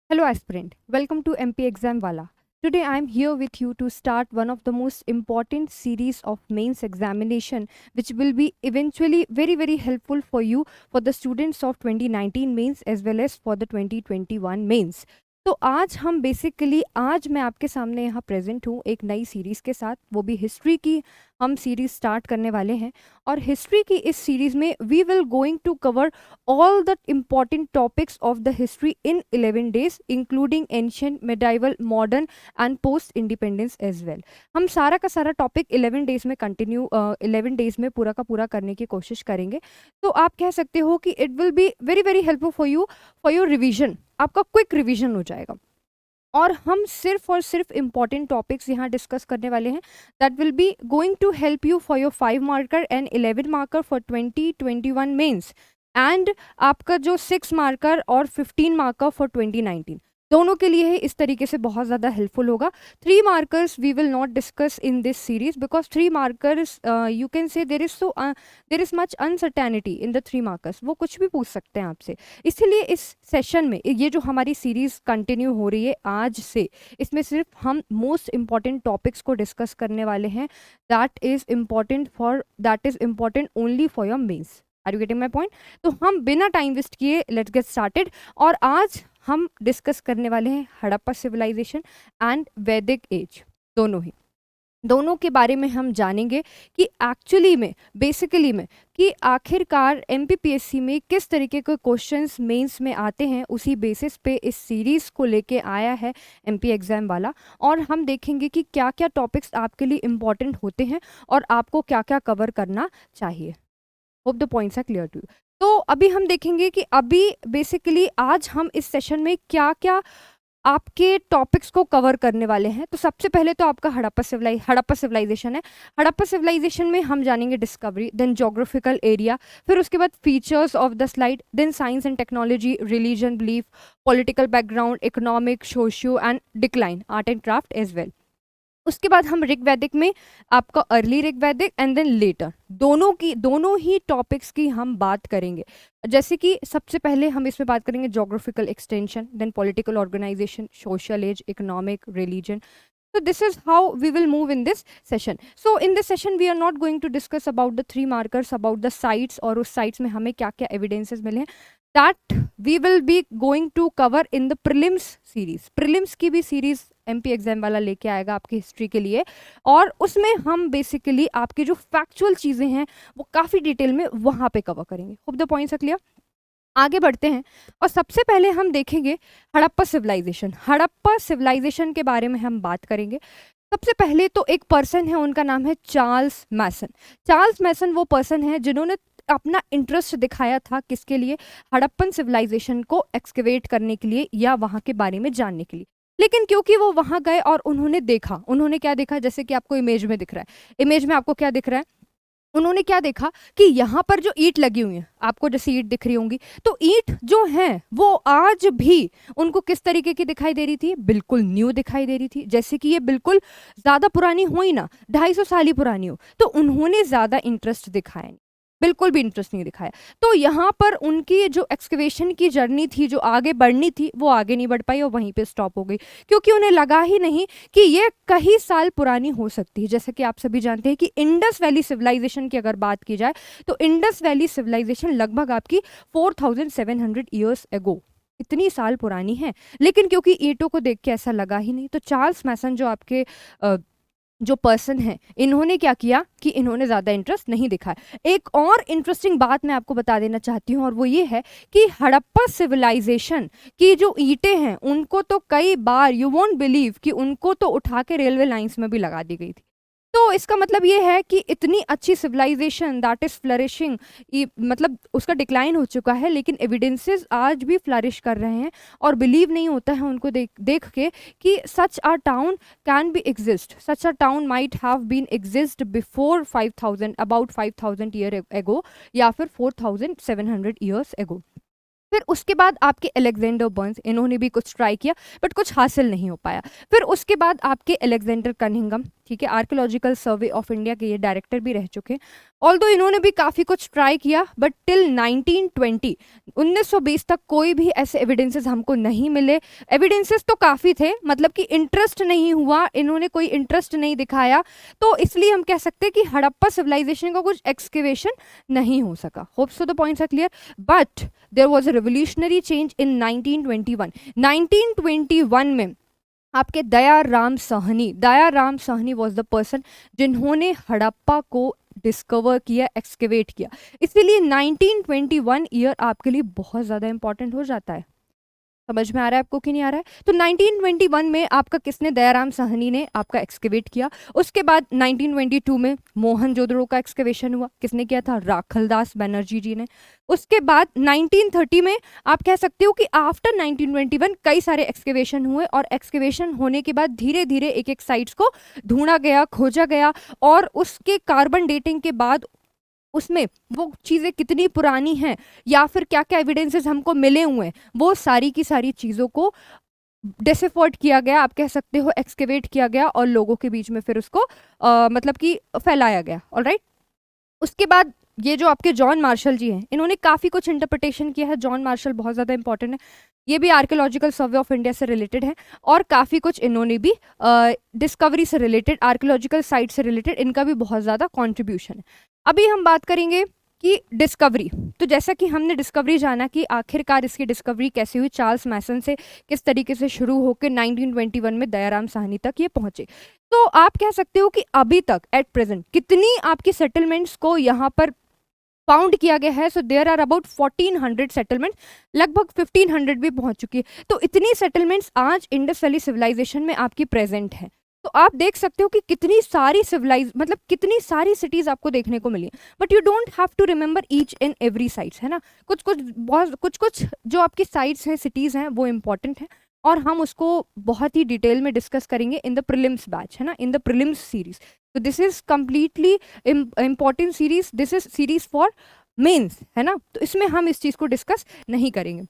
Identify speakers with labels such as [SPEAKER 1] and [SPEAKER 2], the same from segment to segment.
[SPEAKER 1] Hello, aspirant. Welcome to MP Exam Wala. Today I am here with you to start one of the most important series of mains examination, which will be eventually very helpful for you for the students of 2019 mains as well as for the 2021 mains. तो आज हम basically आज मैं आपके सामने यहाँ present हूँ एक नई सीरीज़ के साथ, वो भी हिस्ट्री की हम सीरीज़ स्टार्ट करने वाले हैं। और हिस्ट्री की इस सीरीज़ में we will going to cover all the important topics of the history in 11 days including ancient medieval modern and post independence as well। हम सारा का सारा टॉपिक 11 डेज में कंटिन्यू 11 डेज में पूरा का पूरा करने की कोशिश करेंगे। तो आप कह सकते हो कि it will be very helpful for your revision, आपका क्विक रिवीजन हो जाएगा। और हम सिर्फ और सिर्फ इम्पॉर्टेंट टॉपिक्स यहाँ डिस्कस करने वाले हैं that will be going to help you for your 5 marker and 11 marker for 2021 mains and आपका जो 6 मार्कर और 15 मार्कर फॉर 2019 दोनों के लिए है। इस तरीके से बहुत ज़्यादा हेल्पफुल होगा। 3 markers we will not discuss in this series because 3 markers you can say there is much uncertainty in the 3 markers, वो कुछ भी पूछ सकते हैं आपसे। इसीलिए इस सेशन में ये जो हमारी सीरीज कंटिन्यू हो रही है आज से, इसमें सिर्फ हम मोस्ट इंपॉर्टेंट टॉपिक्स को डिस्कस करने वाले हैं that is important only for your mains. Are you getting my point? तो हम बिना टाइम वेस्ट किए लेट्स गेट स्टार्टेड। और आज हम डिस्कस करने वाले हैं Harappa civilization and Vedic age, दोनों के बारे में हम जानेंगे कि एक्चुअली में बेसिकली में कि आखिरकार एमपीपीएससी में किस तरीके के क्वेश्चंस मेंस में आते हैं। उसी बेसिस पे इस सीरीज़ को लेके आया है एमपी एग्ज़ाम वाला। और हम देखेंगे कि क्या क्या टॉपिक्स आपके लिए इम्पॉर्टेंट होते हैं और आपको क्या क्या कवर करना चाहिए। Hope the points are clear to you. तो अभी हम देखेंगे कि अभी बेसिकली आज हम इस सेशन में क्या क्या आपके टॉपिक्स को कवर करने वाले हैं। तो सबसे पहले तो आपका हड़प्पा सिविलाइजेशन है। हड़प्पा सिविलाइजेशन में हम जानेंगे डिस्कवरी, देन ज्योग्राफिकल एरिया, फिर उसके बाद features of the slide, then science and technology, religion, belief, political background, economic, socio and decline, art and craft as well. उसके बाद हम ऋग्वैदिक में आपका early Rigvedic and then later दोनों ही टॉपिक्स की हम बात करेंगे। जैसे कि सबसे पहले हम इसमें बात करेंगे geographical extension, then political organization, social age, economic, religion. So this is how we will move in this session. So in this session we are not going to discuss about the 3 markers, about the sites और उस sites में हमें क्या क्या evidences मिले हैं। That we will be going to cover in the prelims series. Prelims की भी series MP एग्जाम वाला लेके आएगा आपकी हिस्ट्री के लिए, और उसमें हम बेसिकली आपकी जो फैक्चुअल चीज़ें हैं वो काफ़ी डिटेल में वहाँ पे कवर करेंगे। Hope the points are clear. आगे बढ़ते हैं और सबसे पहले हम देखेंगे हड़प्पा सिविलाइजेशन। हड़प्पा सिविलाइजेशन के बारे में हम बात करेंगे। सबसे पहले तो एक पर्सन है, उनका नाम है चार्ल्स मैसन। चार्ल्स मैसन वो पर्सन है जिन्होंने अपना इंटरेस्ट दिखाया था किसके लिए, हड़प्पन सिविलाइजेशन को एक्सकेवेट करने के लिए या वहाँ के बारे में जानने के लिए। लेकिन क्योंकि वो वहाँ गए और उन्होंने क्या देखा, जैसे कि आपको इमेज में दिख रहा है, इमेज में आपको क्या दिख रहा है, उन्होंने क्या देखा कि यहाँ पर जो ईंट लगी हुई है, आपको जैसे ईंट दिख रही होंगी, तो ईंट जो है वो आज भी उनको किस तरीके की दिखाई दे रही थी, बिल्कुल न्यू दिखाई दे रही थी। जैसे कि ये बिल्कुल ज़्यादा पुरानी हो ही ना, 250 साल ही पुरानी हो, तो उन्होंने ज़्यादा इंटरेस्ट दिखाया नहीं, बिल्कुल भी इंटरेस्ट नहीं दिखाया। तो यहाँ पर उनकी जो एक्सकवेशन की जर्नी थी, जो आगे बढ़नी थी, वो आगे नहीं बढ़ पाई और वहीं पे स्टॉप हो गई, क्योंकि उन्हें लगा ही नहीं कि ये कई साल पुरानी हो सकती है। जैसे कि आप सभी जानते हैं कि इंडस वैली सिविलाइजेशन की अगर बात की जाए तो इंडस वैली सिविलाइजेशन लगभग आपकी 4700 ईयर्स एगो, इतनी साल पुरानी है। लेकिन क्योंकि ईंटों को देख के ऐसा लगा ही नहीं, तो चार्ल्स मैसन जो आपके जो पर्सन है, इन्होंने क्या किया कि इन्होंने ज़्यादा इंटरेस्ट नहीं दिखाया। एक और इंटरेस्टिंग बात मैं आपको बता देना चाहती हूँ, और वो ये है कि हड़प्पा सिविलाइजेशन की जो ईंटें हैं उनको तो कई बार, यू वोंट बिलीव, कि उनको तो उठा के रेलवे लाइंस में भी लगा दी गई थी। तो इसका मतलब ये है कि इतनी अच्छी सिविलाइजेशन दैट इज फ्लरिशिंग, मतलब उसका डिक्लाइन हो चुका है, लेकिन एविडेंसेस आज भी फ्लरिश कर रहे हैं। और बिलीव नहीं होता है उनको देख के कि such a town can be exist, such a town might have been exist before 5000, about 5000 year ago, या फिर 4700 ईयर्स एगो। फिर उसके बाद आपके अलेक्जेंडर बर्न्स, इन्होंने भी कुछ ट्राई किया बट कुछ हासिल नहीं हो पाया। फिर उसके बाद आपके अलेक्जेंडर कनिंघम, ठीक है, आर्कियोलॉजिकल सर्वे ऑफ इंडिया के ये डायरेक्टर भी रह चुके हैं। ऑल्दो इन्होंने भी काफ़ी कुछ ट्राई किया बट टिल 1920 1920 तक कोई भी ऐसे एविडेंसेस हमको नहीं मिले। एविडेंसेस तो काफ़ी थे, मतलब कि इंटरेस्ट नहीं हुआ, इन्होंने कोई इंटरेस्ट नहीं दिखाया, तो इसलिए हम कह सकते हैं कि हड़प्पा सिविलाइजेशन का कुछ एक्सकेवेशन नहीं हो सका। Hope so the points are clear. But there was a revolutionary change in 1921। 1921 में आपके Dayaram Sahni was the person जिन्होंने हड़प्पा को डिस्कवर किया, एक्सकेवेट किया। इसीलिए 1921 ईयर आपके लिए बहुत ज़्यादा इंपॉर्टेंट हो जाता है। समझ में आ रहा है आपको कि नहीं आ रहा है? तो 1921 में आपका किसने, दयाराम साहनी ने आपका एक्सकेवेट किया। उसके बाद 1922 में मोहनजोदड़ो का एक्सकेवेशन हुआ, किसने किया था, राखलदास बनर्जी जी ने। उसके बाद 1930 में आप कह सकते हो कि आफ्टर 1921 कई सारे एक्सकेवेशन हुए, और एक्सकेवेशन होने के बाद धीरे धीरे एक एक साइट्स को ढूंढा गया, खोजा गया, और उसके कार्बन डेटिंग के बाद उसमें वो चीज़ें कितनी पुरानी हैं या फिर क्या क्या एविडेंसेस हमको मिले हुए हैं, वो सारी की सारी चीज़ों को डिसिफर्ड किया गया, आप कह सकते हो एक्सकेवेट किया गया, और लोगों के बीच में फिर उसको मतलब कि फैलाया गया। ऑलराइट। उसके बाद ये जो आपके जॉन मार्शल जी हैं, इन्होंने काफ़ी कुछ इंटरप्रिटेशन किया है। जॉन मार्शल बहुत ज़्यादा इंपॉर्टेंट है, ये भी आर्कियोलॉजिकल सर्वे ऑफ इंडिया से रिलेटेड है, और काफ़ी कुछ इन्होंने भी डिस्कवरी से रिलेटेड, आर्कियोलॉजिकल साइट से रिलेटेड इनका भी बहुत ज़्यादा कॉन्ट्रीब्यूशन है। अभी हम बात करेंगे कि डिस्कवरी, तो जैसा कि हमने डिस्कवरी जाना कि आखिरकार इसकी डिस्कवरी कैसे हुई, चार्ल्स मैसन से किस तरीके से शुरू होकर 1921 में दयाराम साहनी तक ये पहुंचे। तो आप कह सकते हो कि अभी तक एट प्रेजेंट कितनी आपकी सेटलमेंट्स को यहाँ पर फाउंड किया गया है। So there are about 1400 settlement, लगभग 1500 भी पहुंच चुकी है। तो इतनी सेटलमेंट्स आज इंडस वैली सिविलाइजेशन में आपकी प्रेजेंट है। तो आप देख सकते हो कि कितनी सारी मतलब कितनी सारी सिटीज आपको देखने को मिली। But you don't have to remember each and every sites, है ना। कुछ जो आपकी साइट्स हैं, सिटीज हैं, वो इंपॉर्टेंट है, और हम उसको बहुत ही डिटेल में डिस्कस करेंगे इन द प्रीलिम्स बैच, है ना, इन द प्रीलिम्स सीरीज। तो this is completely important series, this is series for mains, है ना। तो इसमें हम इस चीज़ को डिस्कस नहीं करेंगे।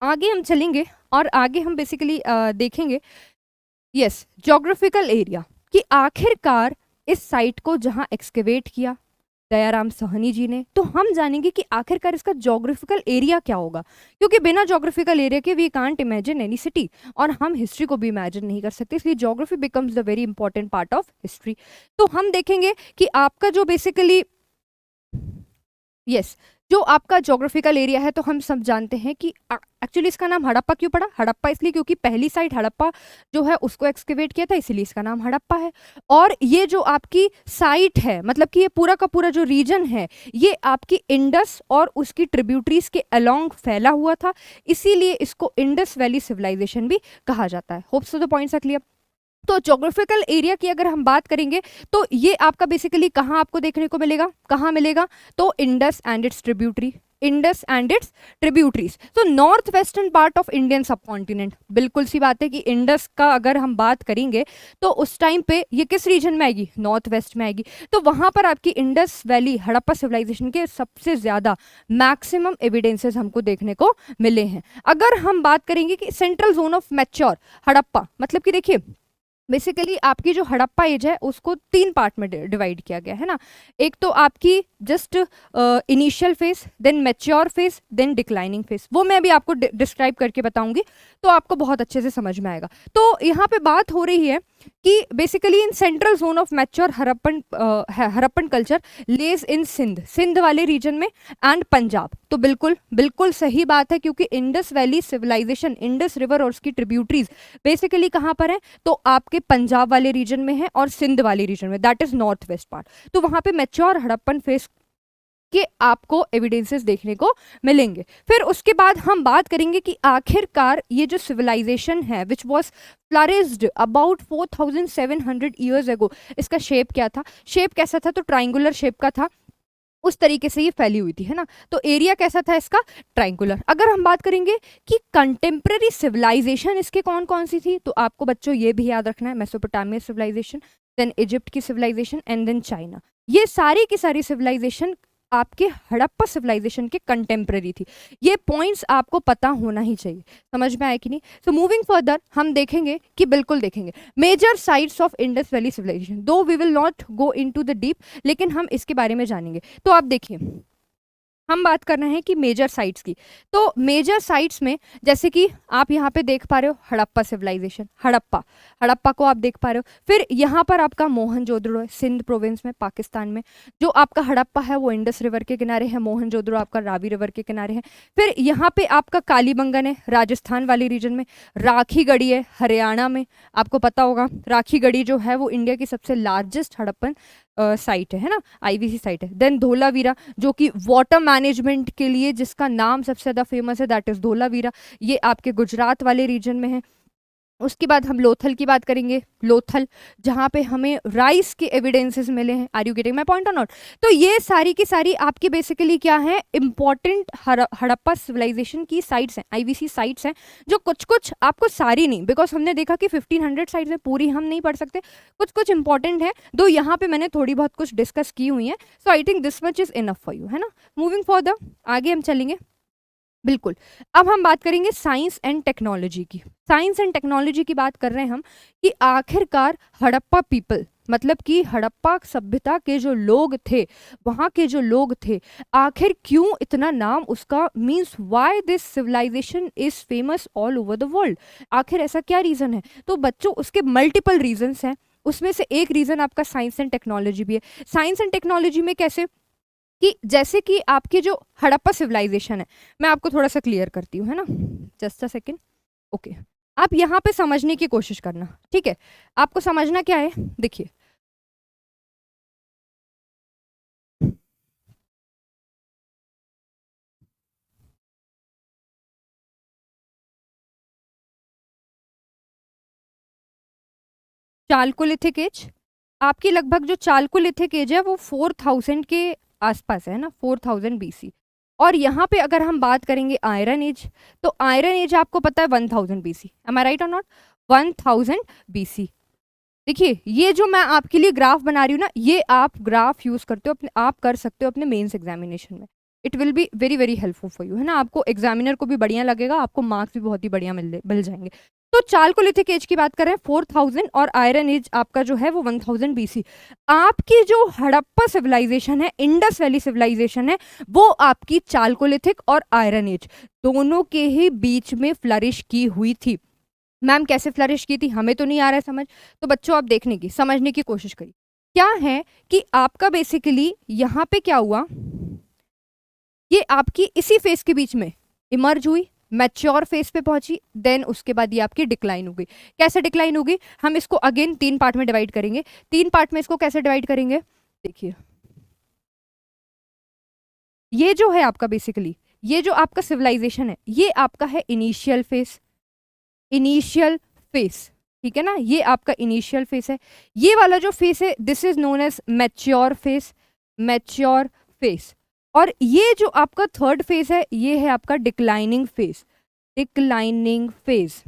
[SPEAKER 1] आगे हम चलेंगे और आगे हम बेसिकली देखेंगे यस ज्योग्राफिकल एरिया, कि आखिरकार इस साइट को जहाँ एक्सकेवेट किया दयाराम साहनी जी ने, तो हम जानेंगे कि आखिरकार इसका ज्योग्राफिकल एरिया क्या होगा, क्योंकि बिना ज्योग्राफिकल एरिया के we can't imagine any city, और हम हिस्ट्री को भी इमेजिन नहीं कर सकते, इसलिए geography becomes the very important part of history. तो हम देखेंगे कि आपका जो बेसिकली यस जो आपका ज्योग्राफिकल एरिया है, तो हम सब जानते हैं कि एक्चुअली इसका नाम हड़प्पा क्यों पड़ा। हड़प्पा इसलिए क्योंकि पहली साइट हड़प्पा जो है उसको एक्सकेवेट किया था, इसीलिए इसका नाम हड़प्पा है। और ये जो आपकी साइट है, मतलब कि ये पूरा का पूरा जो रीजन है, ये आपकी इंडस और उसकी ट्रिब्यूटरीज के अलोंग फैला हुआ था, इसीलिए इसको इंडस वैली सिविलाइजेशन भी कहा जाता है। Hope so the points are clear. तो ज्योग्राफिकल एरिया की अगर हम बात करेंगे, तो ये आपका बेसिकली कहाँ आपको देखने को मिलेगा, कहाँ मिलेगा, तो Indus and its tributary, Indus and its tributaries. तो north western part of Indian subcontinent, बिल्कुल सी बात है कि इंडस का अगर हम बात करेंगे तो उस टाइम पे ये किस रीजन में आएगी, नॉर्थ वेस्ट में आएगी। तो वहां पर आपकी इंडस वैली हड़प्पा सिविलाइजेशन के सबसे ज्यादा मैक्सिमम एविडेंसेस हमको देखने को मिले हैं। अगर हम बात करेंगे कि central zone of mature Harappa, मतलब कि देखिए बेसिकली आपकी जो हड़प्पा एज है उसको 3 पार्ट में डिवाइड किया गया है ना। एक तो आपकी just initial phase, then mature phase, then declining phase, वो मैं अभी आपको डिस्क्राइब करके बताऊंगी, तो आपको बहुत अच्छे से समझ में आएगा। तो यहाँ पे बात हो रही है कि basically in central zone of mature Harappan culture lies in Sindh वाले रीजन में एंड पंजाब। तो बिल्कुल बिल्कुल सही बात है, क्योंकि Indus valley civilization, Indus river और उसकी ट्रिब्यूटरीज बेसिकली कहाँ पर है, तो आपके पंजाब वाले रीजन में है और सिंध वाले रीजन में, that is north west part. तो वहां पे मैच्योर हड़प्पन फेज के आपको एविडेंसेस देखने को मिलेंगे। फिर उसके बाद हम बात करेंगे कि आखिरकार ये जो सिविलाइजेशन है which was flourished about 4700 years ago, इसका शेप क्या था, शेप कैसा था, तो ट्राइंगुलर शेप का था, उस तरीके से ये फैली हुई थी, है ना। तो एरिया कैसा था इसका, ट्राइंगुलर। अगर हम बात करेंगे कि कंटेम्प्रेरी सिविलाइजेशन इसके कौन कौन सी थी, तो आपको बच्चों ये भी याद रखना है, मेसोपोटामिया सिविलाइजेशन, देन इजिप्ट की सिविलाइजेशन एंड देन चाइना। ये सारी की सारी सिविलाइजेशन आपके हड़प्पा सिविलाइजेशन के कंटेम्प्रेरी थी। ये पॉइंट्स आपको पता होना ही चाहिए। समझ में आए कि नहीं? सो मूविंग फर्दर हम देखेंगे कि बिल्कुल देखेंगे major sites of Indus valley civilization, though we will not go into the deep, लेकिन हम इसके बारे में जानेंगे। तो आप देखिए, हम बात कर रहे हैं कि मेजर साइट्स की। तो मेजर साइट्स में जैसे कि आप यहाँ पे देख पा रहे हो हड़प्पा सिविलाइजेशन, हड़प्पा, हड़प्पा को आप देख पा रहे हो। फिर यहाँ पर आपका मोहनजोदड़ो है सिंध प्रोविंस में पाकिस्तान में। जो आपका हड़प्पा है वो इंडस रिवर के किनारे है, मोहनजोदड़ो आपका रावी रिवर के किनारे है। फिर यहाँ पे आपका कालीबंगन है राजस्थान वाली रीजन में, राखीगढ़ी है हरियाणा में, आपको पता होगा राखीगढ़ी जो है वो इंडिया की सबसे लार्जेस्ट हड़प्पन साइट है ना, आईवीसी साइट है। देन धोलावीरा जो कि वाटर मैनेजमेंट के लिए जिसका नाम सबसे ज़्यादा फेमस है, दैट इज धोलावीरा, ये आपके गुजरात वाले रीजन में है। उसके बाद हम लोथल की बात करेंगे, लोथल जहाँ पे हमें राइस के एविडेंसेस मिले हैं। Are you getting my point or not? तो ये सारी की सारी आपकी बेसिकली क्या है, इंपॉर्टेंट हड़प्पा सिविलाइजेशन की साइट्स हैं, आईवीसी साइट्स हैं, जो कुछ कुछ आपको सारी नहीं, बिकॉज हमने देखा कि 1500 साइट्स में पूरी हम नहीं पढ़ सकते, कुछ कुछ इंपॉर्टेंट है, दो यहाँ पे मैंने थोड़ी बहुत कुछ डिस्कस की हुई है। So I think this much is enough for you, है ना। मूविंग फॉर आगे हम चलेंगे। बिल्कुल, अब हम बात करेंगे साइंस एंड टेक्नोलॉजी की। साइंस एंड टेक्नोलॉजी की बात कर रहे हैं हम कि आखिरकार हड़प्पा पीपल, मतलब कि हड़प्पा सभ्यता के जो लोग थे, वहाँ के जो लोग थे, आखिर क्यों इतना नाम उसका, means why this civilization is famous all over the world, आखिर ऐसा क्या रीज़न है? तो बच्चों उसके मल्टीपल रीजन्स हैं, उसमें से एक रीज़न आपका साइंस एंड टेक्नोलॉजी भी है। साइंस एंड टेक्नोलॉजी में कैसे कि जैसे कि आपके जो हड़प्पा सिविलाइजेशन है, मैं आपको थोड़ा सा क्लियर करती हूँ, है ना, जस्ट अ सेकेंड। ओके, आप यहाँ पे समझने की कोशिश करना, ठीक है। आपको समझना क्या है, देखिए चालकोलिथिक एज, आपकी लगभग जो चालकोलिथिक एज है वो 4000 के आसपास है ना, 4000 बीसी। और यहाँ पे अगर हम बात करेंगे आयरन एज, तो आयरन एज आपको पता है 1000 बीसी, एम आई राइट और नॉट? 1000 बीसी। देखिए ये जो मैं आपके लिए ग्राफ बना रही हूँ ना, ये आप ग्राफ यूज करते हो अपने, आप कर सकते हो अपने मेंस एग्जामिनेशन में। It will be very very helpful for you, है ना, आपको एग्जामिनर को भी बढ़िया लगेगा, आपको मार्क्स भी बहुत ही बढ़िया मिल जाएंगे। तो चालकोलिथिक एज की बात करें 4000, और आयरन एज आपका जो है वो 1000 बीसी। आपकी जो हड़प्पा सिविलाइजेशन है, इंडस वैली सिविलाइजेशन है, वो आपकी चालकोलिथिक और आयरन एज दोनों के ही बीच में फ्लरिश की हुई थी। मैम कैसे फ्लरिश की थी, हमें तो नहीं आ रहा है समझ, तो बच्चों आप देखने की समझने की कोशिश करिए। क्या है कि आपका बेसिकली यहाँ पे क्या हुआ, ये आपकी इसी फेस के बीच में इमर्ज हुई, मैच्योर फेस पे पहुंची, देन उसके बाद ये आपकी डिक्लाइन हो गई। कैसे डिक्लाइन होगी, हम इसको अगेन 3 पार्ट में डिवाइड करेंगे। 3 पार्ट में इसको कैसे डिवाइड करेंगे, देखिए ये जो है आपका बेसिकली, ये जो आपका सिविलाइजेशन है, ये आपका है इनिशियल फेस, इनिशियल फेस, ठीक है ना, ये आपका इनिशियल फेस है। ये वाला जो फेस है this is known as mature phase, mature phase. और ये जो आपका थर्ड फेस है ये है आपका डिक्लाइनिंग फेस, डिक्लाइनिंग फेस।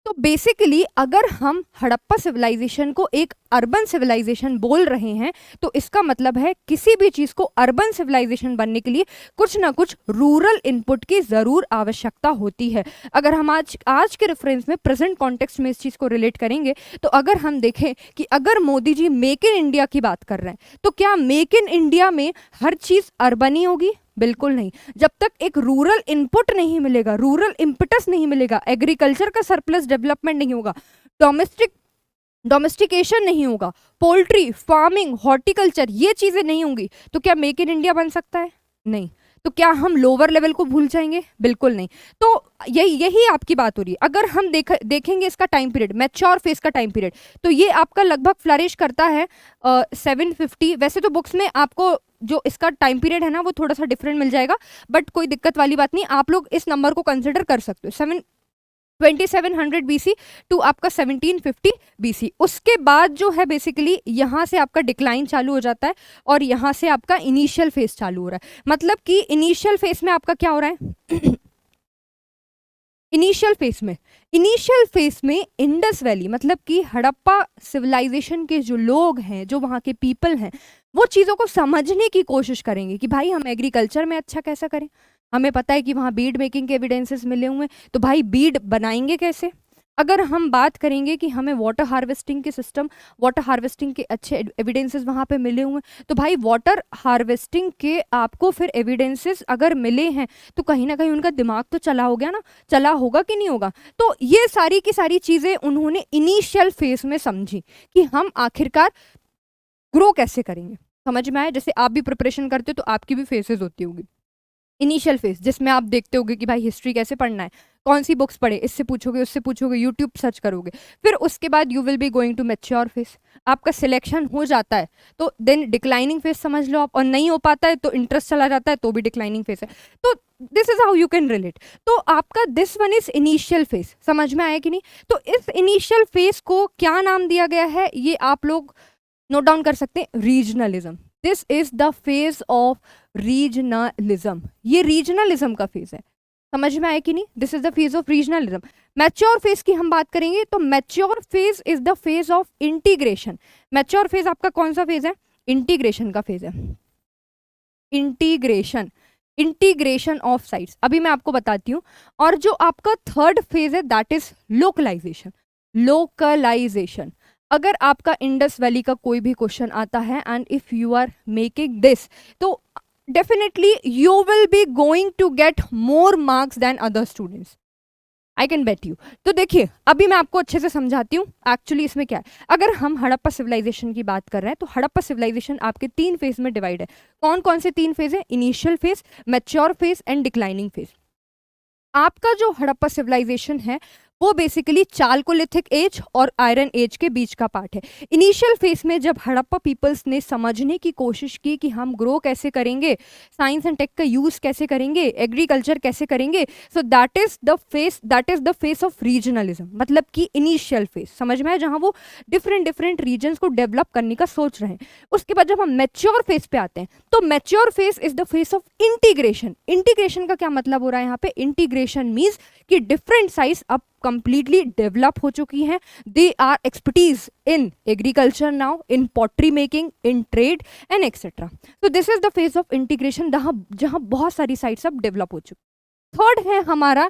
[SPEAKER 1] तो बेसिकली अगर हम हड़प्पा सिविलाइजेशन को एक अर्बन सिविलाइजेशन बोल रहे हैं, तो इसका मतलब है किसी भी चीज को अर्बन सिविलाइजेशन बनने के लिए कुछ ना कुछ रूरल इनपुट की जरूर आवश्यकता होती है। अगर हम आज के रेफरेंस में प्रेजेंट कॉन्टेक्स्ट में इस चीज को रिलेट करेंगे, तो अगर हम देखें कि अगर Modi ji make in India की बात कर रहे हैं, तो क्या मेक इन इंडिया में हर चीज अर्बन ही होगी? बिल्कुल नहीं। जब तक एक रूरल इनपुट नहीं मिलेगा, रूरल इम्पटस नहीं मिलेगा, एग्रीकल्चर का सरप्लस डेवलपमेंट नहीं होगा, डोमेस्टिकेशन नहीं होगा, पोल्ट्री फार्मिंग हॉर्टिकल्चर ये चीजें नहीं होंगी, तो क्या मेक इन इंडिया बन सकता है? नहीं। तो क्या हम लोअर लेवल को भूल जाएंगे? बिल्कुल नहीं। तो यही आपकी बात हो रही है। अगर हम देखेंगे इसका टाइम पीरियड, मैच्योर फेस का टाइम पीरियड, तो ये आपका लगभग फ्लरिश करता है 750। वैसे तो बुक्स में आपको जो इसका टाइम पीरियड है ना वो थोड़ा सा डिफरेंट मिल जाएगा, बट कोई दिक्कत वाली बात नहीं, आप लोग इस नंबर को कंसिडर कर सकते हो। 2700 बीसी टू आपका 1750 बीसी। उसके बाद जो है बेसिकली यहाँ से आपका डिक्लाइन चालू हो जाता है, और यहाँ से आपका इनिशियल फेस चालू हो रहा है। मतलब कि इनिशियल फेस में आपका क्या हो रहा है इनिशियल फेस में इंडस वैली, मतलब कि हड़प्पा सिविलाइजेशन के जो लोग हैं, जो वहाँ के पीपल हैं, वो चीज़ों को समझने की कोशिश करेंगे कि भाई हम एग्रीकल्चर में अच्छा कैसा करें। हमें पता है कि वहाँ बीड मेकिंग के एविडेंसेस मिले हुए हैं, तो भाई बीड बनाएंगे कैसे। अगर हम बात करेंगे कि हमें वाटर हार्वेस्टिंग के सिस्टम, वाटर हार्वेस्टिंग के अच्छे एविडेंसेस वहाँ पे मिले हुए हैं, तो भाई वाटर हार्वेस्टिंग के आपको फिर एविडेंसेस अगर मिले हैं तो कहीं ना कहीं उनका दिमाग तो चला हो गया ना, चला होगा कि नहीं होगा। तो ये सारी की सारी चीज़ें उन्होंने इनिशियल फेज में समझी कि हम आखिरकार ग्रो कैसे करेंगे। समझ में आया? जैसे आप भी प्रिपरेशन करते हो तो आपकी भी फेजेस होती होगी। इनिशियल फेज जिसमें आप देखते होगे कि भाई हिस्ट्री कैसे पढ़ना है, कौन सी बुक्स पढ़े, इससे पूछोगे उससे पूछोगे, यूट्यूब सर्च करोगे। फिर उसके बाद you will be going to mature phase. आपका सिलेक्शन हो जाता है तो देन डिक्लाइनिंग फेज समझ लो आप, और नहीं हो पाता है तो इंटरेस्ट चला जाता है तो भी डिक्लाइनिंग फेज है। तो this is how you can relate. तो आपका this one is initial phase. समझ में आया कि नहीं? तो इस इनिशियल फेज को क्या नाम दिया गया है ये आप लोग नोट डाउन कर सकते हैं, regionalism. This is the phase of regionalism. ये रीजनलिज्म का फेज है। समझ में आया कि नहीं? This is the phase of regionalism. Mature phase की हम बात करेंगे तो mature phase is the phase of integration. Mature phase आपका कौन सा फेज है? इंटीग्रेशन का फेज है। इंटीग्रेशन, इंटीग्रेशन ऑफ साइट्स, अभी मैं आपको बताती हूँ। और जो आपका थर्ड फेज है दैट इज लोकलाइजेशन। लोकलाइजेशन, अगर आपका इंडस वैली का कोई भी क्वेश्चन आता है and if you are making this, तो definitely you will be going to get more marks than other students, I can bet you. तो देखिए अभी मैं आपको अच्छे से समझाती हूँ एक्चुअली इसमें क्या है। अगर हम हड़प्पा सिविलाइजेशन की बात कर रहे हैं तो हड़प्पा सिविलाइजेशन आपके 3 फेज में डिवाइड है। कौन कौन से 3 फेज है? Initial phase, mature phase and declining phase. आपका जो हड़प्पा सिविलाइजेशन है वो बेसिकली चालकोलिथिक एज और आयरन एज के बीच का पार्ट है। इनिशियल फेज में जब हड़प्पा पीपल्स ने समझने की कोशिश की कि हम ग्रो कैसे करेंगे, साइंस एंड टेक का यूज कैसे करेंगे, एग्रीकल्चर कैसे करेंगे, so that is the phase of regionalism. मतलब कि इनिशियल फेज, समझ में है, जहां वो डिफरेंट रीजन्स को डेवलप करने का सोच रहे हैं। उसके बाद जब हम मैच्योर फेज पे आते हैं तो mature phase is the phase of integration. Integration का क्या मतलब हो रहा है यहाँ पे? इंटीग्रेशन मीन्स कि डिफरेंट साइज अब completely डेवलप हो चुकी हैं। They are expertise in agriculture now, in pottery making, in trade and etcetera. तो this is the phase of integration जहां बहुत सारी साइट्स अब डेवलप हो चुकी। थर्ड है हमारा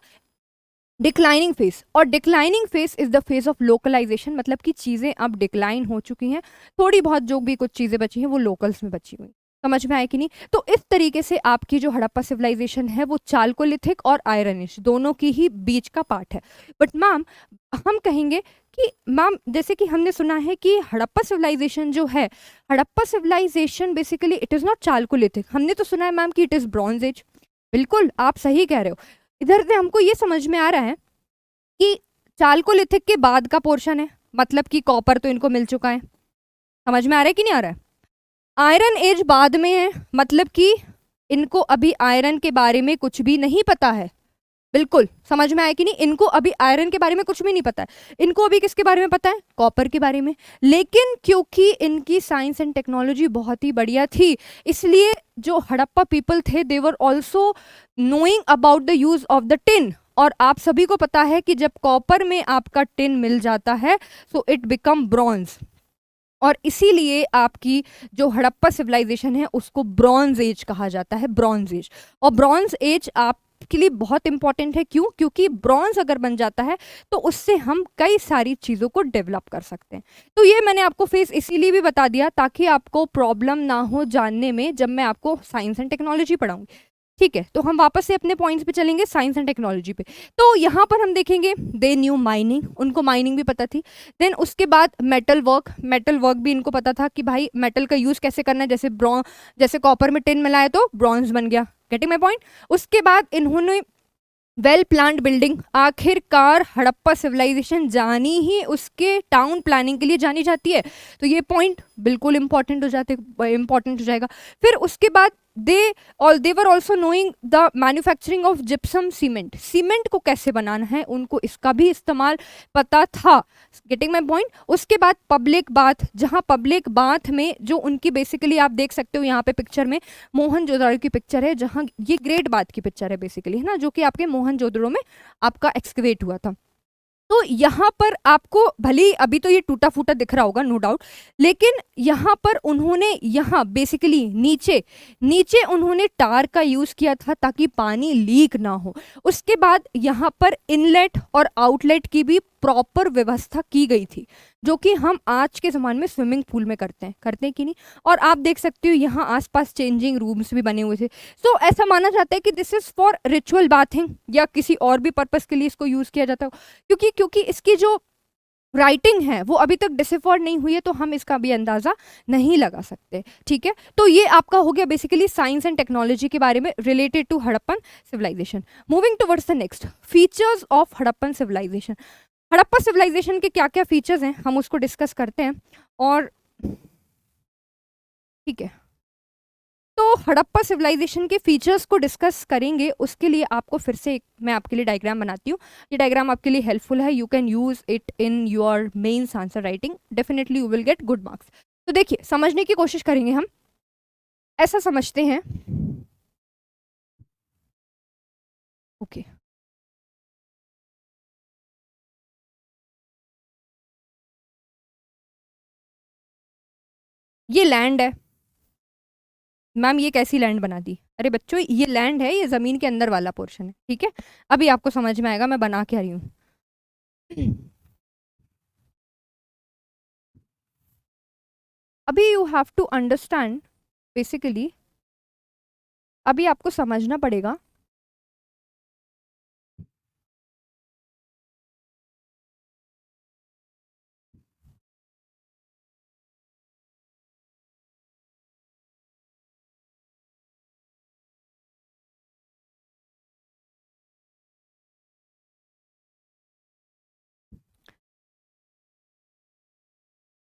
[SPEAKER 1] डिक्लाइनिंग फेज, और declining phase is the phase of localization. मतलब कि चीजें अब डिक्लाइन हो चुकी हैं, थोड़ी बहुत जो भी कुछ चीजें बची हैं वो लोकल्स में बची हुई। समझ में आए कि नहीं? तो इस तरीके से आपकी जो हड़प्पा सिविलाइजेशन है वो चालकोलिथिक और आयरनिश दोनों की ही बीच का पार्ट है। बट मैम हम कहेंगे कि मैम जैसे कि हमने सुना है कि हड़प्पा सिविलाइजेशन जो है, Harappa civilization basically it is not chalcolithic. हमने तो सुना है मैम कि इट इज ब्रॉन्ज एज। बिल्कुल आप सही कह रहे हो। इधर से हमको ये समझ में आ रहा है कि चालकोलिथिक के बाद का पोर्शन है, मतलब कि कॉपर तो इनको मिल चुका है। समझ में आ रहा है कि नहीं आ रहा है? आयरन एज बाद में है, मतलब कि इनको अभी आयरन के बारे में कुछ भी नहीं पता है। बिल्कुल समझ में आया कि नहीं? इनको अभी आयरन के बारे में कुछ भी नहीं पता है। इनको अभी किसके बारे में पता है? कॉपर के बारे में। लेकिन क्योंकि इनकी साइंस एंड टेक्नोलॉजी बहुत ही बढ़िया थी, इसलिए जो हड़प्पा पीपल थे they were also knowing about the use of the tin. और आप सभी को पता है कि जब कॉपर में आपका टिन मिल जाता है सो इट बिकम ब्रॉन्ज, और इसीलिए आपकी जो हड़प्पा सिविलाइजेशन है उसको ब्रॉन्ज एज कहा जाता है। ब्रॉन्ज एज, और ब्रॉन्ज एज आपके लिए बहुत इंपॉर्टेंट है। क्यों? क्योंकि ब्रॉन्ज अगर बन जाता है तो उससे हम कई सारी चीज़ों को डेवलप कर सकते हैं। तो ये मैंने आपको फेस इसीलिए भी बता दिया ताकि आपको प्रॉब्लम ना हो जानने में जब मैं आपको साइंस एंड टेक्नोलॉजी पढ़ाऊंगी। ठीक है, तो हम वापस से अपने पॉइंट्स पे चलेंगे, साइंस एंड टेक्नोलॉजी पे। तो यहाँ पर हम देखेंगे दे न्यू माइनिंग, उनको माइनिंग भी पता थी। देन उसके बाद मेटल वर्क, मेटल वर्क भी इनको पता था कि भाई मेटल का यूज कैसे करना है। जैसे कॉपर में टिन मिलाया तो ब्रॉन्ज बन गया। Getting my point? उसके बाद इन्होंने वेल प्लान्ड बिल्डिंग, आखिरकार हड़प्पा सिविलाइजेशन जानी ही उसके टाउन प्लानिंग के लिए जानी जाती है। तो ये पॉइंट बिल्कुल इंपॉर्टेंट हो जाएगा। फिर उसके बाद they were also knowing the manufacturing of gypsum cement, cement को कैसे बनाना है उनको इसका भी इस्तेमाल पता था। Getting my point? उसके बाद पब्लिक बाथ, जहाँ पब्लिक बाथ में जो उनकी बेसिकली आप देख सकते हो यहाँ पे पिक्चर में मोहनजोदड़ो की पिक्चर है, जहाँ ये ग्रेट बाथ की पिक्चर है बेसिकली, है ना, जो कि आपके मोहनजोदड़ो में आपका एक्सकवेट हुआ था। तो यहाँ पर आपको भले ही अभी तो ये टूटा फूटा दिख रहा होगा, नो डाउट, लेकिन यहाँ पर उन्होंने यहाँ बेसिकली नीचे नीचे उन्होंने टार का यूज किया था ताकि पानी लीक ना हो। उसके बाद यहाँ पर इनलेट और आउटलेट की भी प्रॉपर व्यवस्था की गई थी, जो कि हम आज के ज़माने में स्विमिंग पूल में करते हैं कि नहीं। और आप देख सकते हो यहाँ आसपास चेंजिंग रूम्स भी बने हुए थे। सो ऐसा माना जाता है कि this is for ritual bathing या किसी और भी पर्पस के लिए इसको यूज़ किया जाता है, क्योंकि इसकी जो राइटिंग है वो अभी तक डिसिफर्ड नहीं हुई है, तो हम इसका भी अंदाजा नहीं लगा सकते। ठीक है, तो ये आपका हो गया बेसिकली साइंस एंड टेक्नोलॉजी के बारे में related to Harappan civilization. Moving towards the next, features of Harappan civilization. Harappa civilization के क्या क्या फीचर्स हैं हम उसको डिस्कस करते हैं। और ठीक है, तो हड़प्पा सिविलाइजेशन के फीचर्स को डिस्कस करेंगे, उसके लिए आपको फिर से मैं आपके लिए डायग्राम बनाती हूँ। ये डायग्राम आपके लिए हेल्पफुल है, you can use it in your mains answer writing, definitely you will get good marks. तो देखिए, समझने की कोशिश करेंगे हम। ऐसा समझते हैं, ओके ये लैंड है मैम, ये कैसी लैंड बना दी? अरे बच्चों, ये लैंड है, ये जमीन के अंदर वाला पोर्शन है। ठीक है, अभी आपको समझ में आएगा मैं बना क्या रही हूँ। अभी you have to understand, basically अभी आपको समझना पड़ेगा।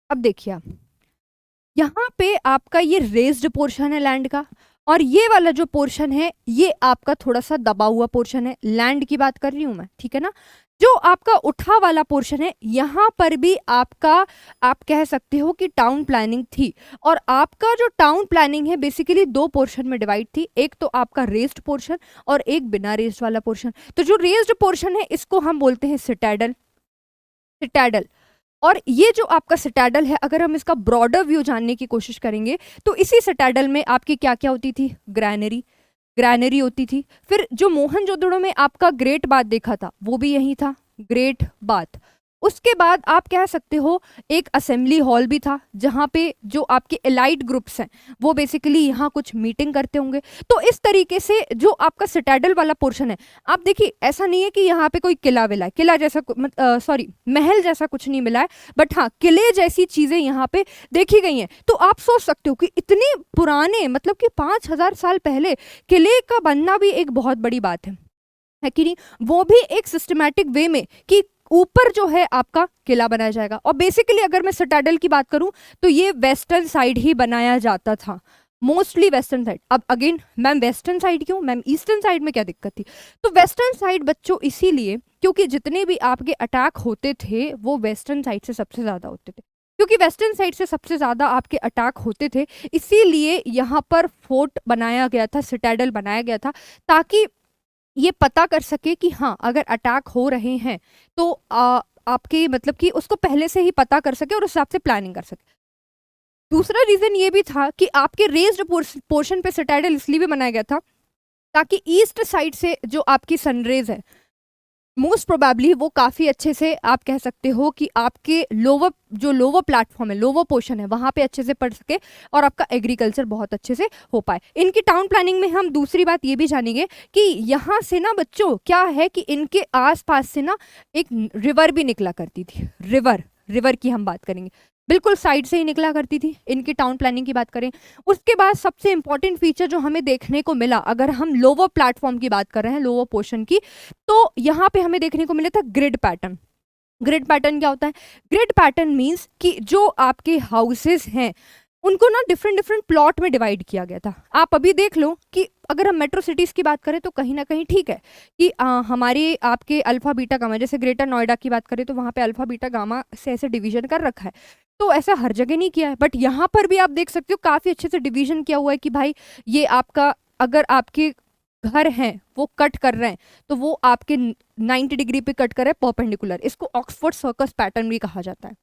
[SPEAKER 1] अब देखिए आप, यहाँ पे आपका ये रेज्ड पोर्शन है लैंड का, और ये वाला जो पोर्शन है ये आपका थोड़ा सा दबा हुआ पोर्शन है। लैंड की बात कर रही हूं मैं, ठीक है ना। जो आपका उठा वाला पोर्शन है, यहाँ पर भी आपका, आप कह सकते हो कि टाउन प्लानिंग थी। और आपका जो टाउन प्लानिंग है बेसिकली दो पोर्शन में डिवाइड थी, एक तो आपका रेज्ड पोर्शन और एक बिना रेज्ड वाला पोर्शन। तो जो रेज्ड पोर्शन है इसको हम बोलते हैं सिटाडल। सिटाडल, और ये जो आपका सिटाडल है, अगर हम इसका ब्रॉडर व्यू जानने की कोशिश करेंगे तो इसी सिटाडल में आपकी क्या क्या होती थी? ग्रैनरी, ग्रैनरी होती थी। फिर जो मोहनजोदड़ो में आपका ग्रेट बाथ देखा था वो भी यही था, ग्रेट बाथ। उसके बाद आप कह सकते हो एक असेंबली हॉल भी था, जहाँ पे जो आपके एलाइट ग्रुप्स हैं वो बेसिकली यहाँ कुछ मीटिंग करते होंगे। तो इस तरीके से जो आपका सिटाडल वाला पोर्शन है, आप देखिए ऐसा नहीं है कि यहाँ पे कोई किला विला है, किला जैसा सॉरी महल जैसा कुछ नहीं मिला है, बट हाँ किले जैसी चीजें यहाँ पे देखी गई हैं। तो आप सोच सकते हो कि इतने पुराने, मतलब कि 5000 साल पहले किले का बनना भी एक बहुत बड़ी बात है कि नहीं। वो भी एक सिस्टमैटिक वे में कि ऊपर जो है आपका किला बनाया जाएगा। और बेसिकली अगर मैं सिटाडल की बात करूं तो ये वेस्टर्न साइड ही बनाया जाता था, मोस्टली वेस्टर्न साइड। अब अगेन मैम वेस्टर्न साइड क्यों, मैम ईस्टर्न साइड में क्या दिक्कत थी? तो वेस्टर्न साइड बच्चों इसीलिए क्योंकि जितने भी आपके अटैक होते थे वो वेस्टर्न साइड से सबसे ज्यादा होते थे, क्योंकि वेस्टर्न साइड से सबसे ज्यादा आपके अटैक होते थे, इसीलिए यहाँ पर फोर्ट बनाया गया था, सिटाडल बनाया गया था, ताकि ये पता कर सके कि हाँ अगर अटैक हो रहे हैं तो आपके मतलब कि उसको पहले से ही पता कर सके और उस हिसाब से प्लानिंग कर सके। दूसरा रीजन ये भी था कि आपके रेज्ड पोर्शन पे सिटाडल इसलिए भी बनाया गया था ताकि ईस्ट साइड से जो आपकी सनरेज है मोस्ट प्रोबेबली वो काफ़ी अच्छे से, आप कह सकते हो कि आपके लोअर जो लोअर प्लेटफॉर्म है, लोअर पोर्शन है, वहाँ पे अच्छे से पढ़ सके और आपका एग्रीकल्चर बहुत अच्छे से हो पाए। इनकी टाउन प्लानिंग में हम दूसरी बात ये भी जानेंगे कि यहाँ से ना बच्चों क्या है कि इनके आसपास से ना एक रिवर भी निकला करती थी। रिवर, रिवर की हम बात करेंगे, बिल्कुल साइड से ही निकला करती थी इनकी टाउन प्लानिंग की बात करें। उसके बाद सबसे इंपॉर्टेंट फीचर जो हमें देखने को मिला, अगर हम लोअर प्लेटफॉर्म की बात कर रहे हैं, लोअर पोर्शन की, तो यहाँ पे हमें देखने को मिला था ग्रिड पैटर्न। ग्रिड पैटर्न क्या होता है? ग्रिड पैटर्न मीन्स कि जो आपके हाउसेस हैं उनको ना डिफरेंट डिफरेंट प्लॉट में डिवाइड किया गया था। आप अभी देख लो कि अगर हम मेट्रो सिटीज़ की बात करें तो कहीं ना कहीं ठीक है कि हमारे आपके अल्फा बीटा गामा, जैसे ग्रेटर नोएडा की बात करें तो वहाँ पे अल्फा बीटा गामा से ऐसे डिवीजन कर रखा है, तो ऐसा हर जगह नहीं किया है। बट यहाँ पर भी आप देख सकते हो काफ़ी अच्छे से डिवीजन किया हुआ है कि भाई ये आपका, अगर आपके घर हैं वो कट कर रहे हैं तो वो आपके 90 डिग्री पे कट कर रहे हैं परपेंडिकुलर, इसको ऑक्सफोर्ड सर्कस पैटर्न भी कहा जाता है,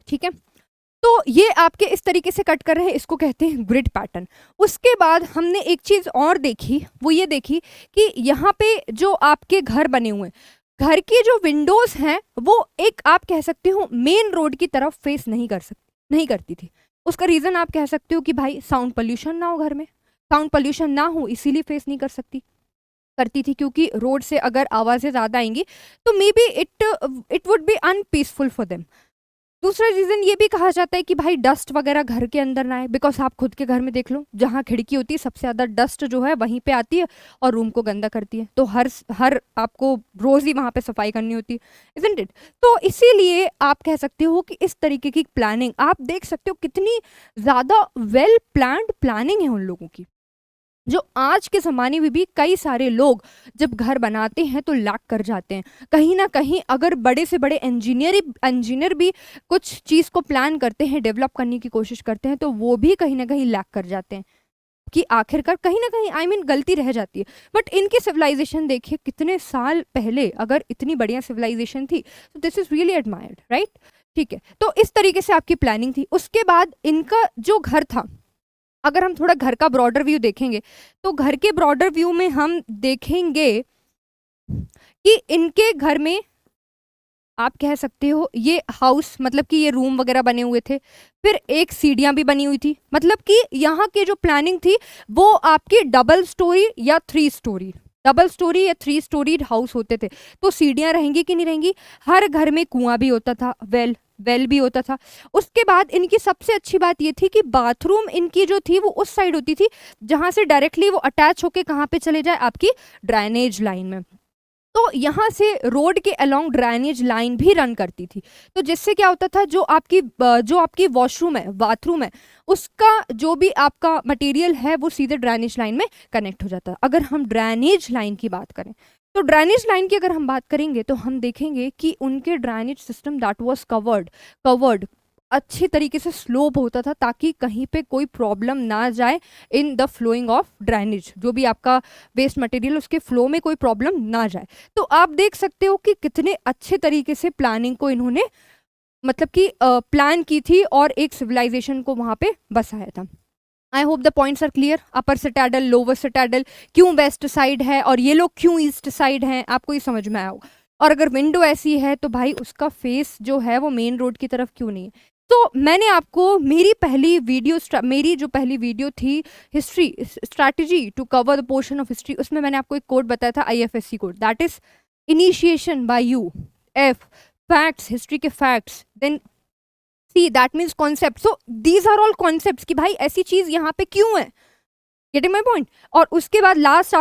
[SPEAKER 1] ठीक है। तो ये आपके इस तरीके से कट कर रहे हैं, इसको कहते हैं ग्रिड पैटर्न। उसके बाद हमने एक चीज और देखी, वो ये देखी कि यहाँ पे जो आपके घर बने हुए हैं, घर की जो विंडोज हैं वो एक आप कह सकते हो मेन रोड की तरफ फेस नहीं करती थी। उसका रीजन आप कह सकते हो कि भाई साउंड पोल्यूशन ना हो, घर में साउंड पोल्यूशन ना हो इसीलिए फेस नहीं करती थी, क्योंकि रोड से अगर आवाजें ज्यादा आएंगी तो maybe it would be unpeaceful for them. दूसरा रीजन ये भी कहा जाता है कि भाई डस्ट वगैरह घर के अंदर ना आए, बिकॉज आप खुद के घर में देख लो, जहाँ खिड़की होती है सबसे ज्यादा डस्ट जो है वहीं पे आती है और रूम को गंदा करती है, तो हर आपको रोज ही वहां पे सफाई करनी होती है, इजंट इट। तो इसीलिए आप कह सकते हो कि इस तरीके की प्लानिंग आप देख सकते हो, कितनी ज्यादा वेल प्लान्ड प्लानिंग है उन लोगों की, जो आज के ज़माने में भी कई सारे लोग जब घर बनाते हैं तो लैक कर जाते हैं कहीं ना कहीं। अगर बड़े से बड़े इंजीनियर भी कुछ चीज़ को प्लान करते हैं, डेवलप करने की कोशिश करते हैं, तो वो भी कहीं ना कहीं लैक कर जाते हैं, कि आखिरकार कहीं ना कहीं आई मीन गलती रह जाती है। बट इनकी सिविलाइजेशन देखिए कितने साल पहले, अगर इतनी बढ़िया सिविलाइजेशन थी तो this is really admired, right. ठीक है, तो इस तरीके से आपकी प्लानिंग थी। उसके बाद इनका जो घर था, अगर हम थोड़ा घर का ब्रॉडर व्यू देखेंगे तो घर के ब्रॉडर व्यू में हम देखेंगे कि इनके घर में आप कह सकते हो ये हाउस, मतलब कि ये रूम वगैरह बने हुए थे, फिर एक सीढ़ियां भी बनी हुई थी, मतलब कि यहाँ की जो प्लानिंग थी वो आपकी डबल स्टोरी या थ्री स्टोरी हाउस होते थे। तो सीढ़ियां रहेंगी कि नहीं रहेंगी, हर घर में कुआं भी होता था, वेल भी होता था। उसके बाद इनकी सबसे अच्छी बात ये थी कि बाथरूम इनकी जो थी वो उस साइड होती थी जहां से डायरेक्टली वो अटैच होके कहाँ पे चले जाए, आपकी ड्रेनेज लाइन में। तो यहाँ से रोड के अलोंग ड्रेनेज लाइन भी रन करती थी, तो जिससे क्या होता था, जो आपकी वॉशरूम है, बाथरूम है, उसका जो भी आपका मटेरियल है वो सीधे ड्रेनेज लाइन में कनेक्ट हो जाता है। अगर हम ड्रेनेज लाइन की बात करें तो ड्रेनेज लाइन की अगर हम बात करेंगे तो हम देखेंगे कि उनके drainage system that was covered अच्छे तरीके से स्लोप होता था, ताकि कहीं पे कोई प्रॉब्लम ना जाए in the flowing of drainage, जो भी आपका वेस्ट मटेरियल उसके फ्लो में कोई प्रॉब्लम ना जाए। तो आप देख सकते हो कि कितने अच्छे तरीके से प्लानिंग को इन्होंने मतलब कि प्लान की थी और एक सिविलाइजेशन को वहां पे बसाया था। I hope the points are clear. Upper citadel, lower citadel क्यों वेस्ट साइड है और ये लोग क्यों ईस्ट साइड हैं, आपको ये समझ में आया होगा। और अगर विंडो ऐसी है तो भाई उसका फेस जो है वो मेन रोड की तरफ क्यों नहीं है। तो मैंने आपको मेरी जो पहली वीडियो थी history strategy to cover the portion of history, उसमें मैंने आपको एक कोड बताया था, IFSC code, that is initiation by you, F facts, history के facts, then C that means concept. So these are all concepts कि भाई ऐसी चीज यहाँ पे क्यों है, गेटिंग माई पॉइंट। और उसके बाद लास्ट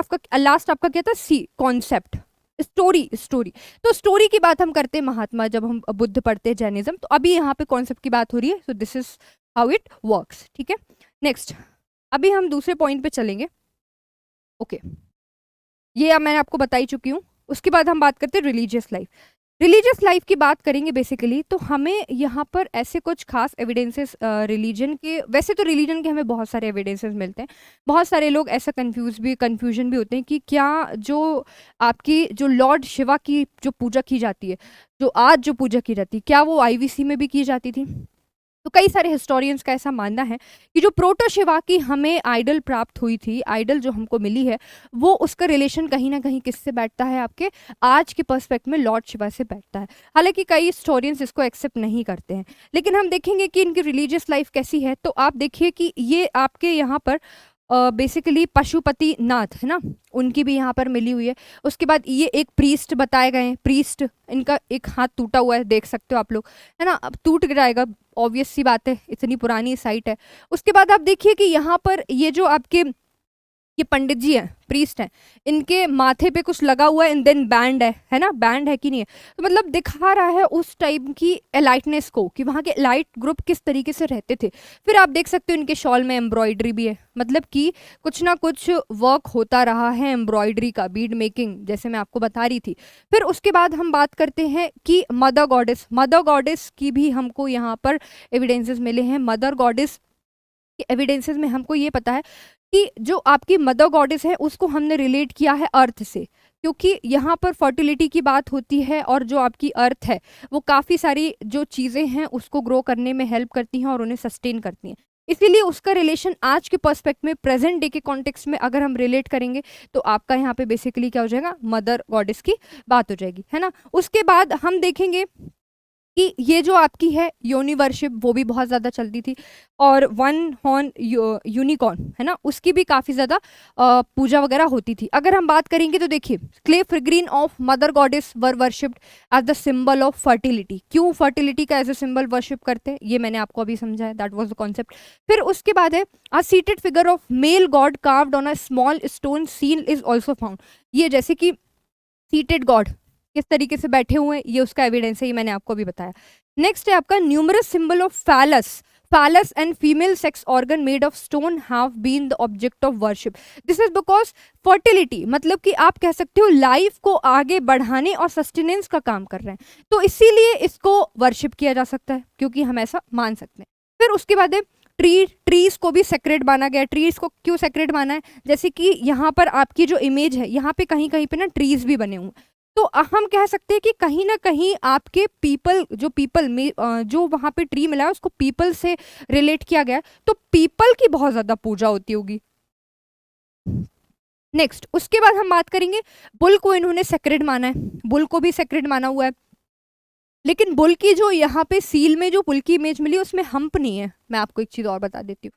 [SPEAKER 1] आपका क्या था, सी कॉन्सेप्ट, स्टोरी। तो स्टोरी की बात हम करते हैं महात्मा, जब हम बुद्ध पढ़ते हैं जैनिज्म, तो अभी यहाँ पे कॉन्सेप्ट की बात हो रही है। सो this is how it works, ठीक है। नेक्स्ट, अभी हम दूसरे पॉइंट पे चलेंगे। ओके, ये अब मैंने आपको बता ही चुकी हूँ। उसके बाद हम बात करते हैं रिलीजियस लाइफ की बात करेंगे बेसिकली। तो हमें यहाँ पर ऐसे कुछ खास एविडेंसेस रिलीजन के, वैसे तो रिलीजन के हमें बहुत सारे एविडेंसेस मिलते हैं। बहुत सारे लोग ऐसा कन्फ्यूजन भी होते हैं कि क्या जो आपकी जो लॉर्ड शिवा की जो पूजा की जाती है, जो आज जो पूजा की जाती है, क्या वो IVC में भी की जाती थी। तो कई सारे हिस्टोरियंस का ऐसा मानना है कि जो प्रोटो शिवा की हमें आइडल प्राप्त हुई थी, आइडल जो हमको मिली है, वो उसका रिलेशन कहीं ना कहीं किससे बैठता है, आपके आज के पर्सपेक्ट में लॉर्ड शिवा से बैठता है। हालांकि कई हिस्टोरियंस इसको एक्सेप्ट नहीं करते हैं, लेकिन हम देखेंगे कि इनकी रिलीजियस लाइफ कैसी है। तो आप देखिए कि ये आपके यहाँ पर बेसिकली पशुपति नाथ है ना, उनकी भी यहाँ पर मिली हुई है। उसके बाद ये एक प्रीस्ट बताए गए हैं, प्रीस्ट, इनका एक हाथ टूटा हुआ है, देख सकते हो आप लोग, है ना, अब टूट जाएगा, ऑब्वियस सी बात है, इतनी पुरानी साइट है। उसके बाद आप देखिए कि यहाँ पर ये जो आपके ये पंडित जी हैं, प्रीस्ट हैं, इनके माथे पे कुछ लगा हुआ है, एंड देन बैंड है ना, बैंड है कि नहीं है, तो मतलब दिखा रहा है उस टाइम की एलाइटनेस को, कि वहाँ के एलाइट ग्रुप किस तरीके से रहते थे। फिर आप देख सकते हो इनके शॉल में एम्ब्रॉयडरी भी है, मतलब कि कुछ ना कुछ वर्क होता रहा है एम्ब्रॉयडरी का, बीड मेकिंग, जैसे मैं आपको बता रही थी। फिर उसके बाद हम बात करते हैं कि मदर गॉडेस की भी हमको यहाँ पर एविडेंसेस मिले हैं। मदर गॉडेस के एविडेंसेस में हमको ये पता है कि जो आपकी मदर गॉडेस है उसको हमने रिलेट किया है अर्थ से, क्योंकि यहाँ पर फर्टिलिटी की बात होती है और जो आपकी अर्थ है वो काफ़ी सारी जो चीज़ें हैं उसको ग्रो करने में हेल्प करती हैं और उन्हें सस्टेन करती हैं। इसीलिए उसका रिलेशन आज के पर्सपेक्ट में, प्रेजेंट डे के कॉन्टेक्स्ट में अगर हम रिलेट करेंगे तो आपका यहाँ पे बेसिकली क्या हो जाएगा, मदर गॉडेस की बात हो जाएगी, है ना। उसके बाद हम देखेंगे कि ये जो आपकी है योनि वर्शिप वो भी बहुत ज़्यादा चलती थी, और वन हॉर्न यूनिकॉर्न है ना, उसकी भी काफ़ी ज़्यादा पूजा वगैरह होती थी। अगर हम बात करेंगे तो देखिए, clay figurine of mother goddess were worshipped as the symbol of fertility. क्यों फर्टिलिटी का एज ए सिंबल वर्शिप करते हैं ये मैंने आपको अभी समझाया, दैट वाज द कॉन्सेप्ट। फिर उसके बाद है a seated figure of male god carved on a small stone seal is also found. ये जैसे कि सीटेड गॉड किस तरीके से बैठे हुए हैं ये उसका एविडेंस है, ये मैंने आपको अभी बताया। नेक्स्ट है आपका numerous symbol of phallus, phallus and female sex organ made of stone have been the object of worship. This is because fertility, मतलब कि आप कह सकते हो लाइफ को आगे बढ़ाने और सस्टेनेंस का काम कर रहे हैं, तो इसीलिए इसको वर्शिप किया जा सकता है, क्योंकि हम ऐसा मान सकते हैं। फिर उसके बाद है ट्रीज को भी सेक्रेट माना गया। ट्रीज को क्यों सेक्रेट माना है, जैसे कि यहाँ पर आपकी जो इमेज है यहाँ पे कहीं कहीं पे ना ट्रीज भी बने हुए हैं, तो हम कह सकते हैं कि कहीं ना कहीं आपके पीपल में जो वहाँ पे ट्री मिला है उसको पीपल से रिलेट किया गया है, तो पीपल की बहुत ज़्यादा पूजा होती होगी। नेक्स्ट उसके बाद हम बात करेंगे, बुल को इन्होंने सेक्रेड माना है, बुल को भी सेक्रेड माना हुआ है, लेकिन बुल की जो यहाँ पे सील में जो बुल की इमेज मिली उसमें हम्प नहीं है। मैं आपको एक चीज़ और बता देती हूँ।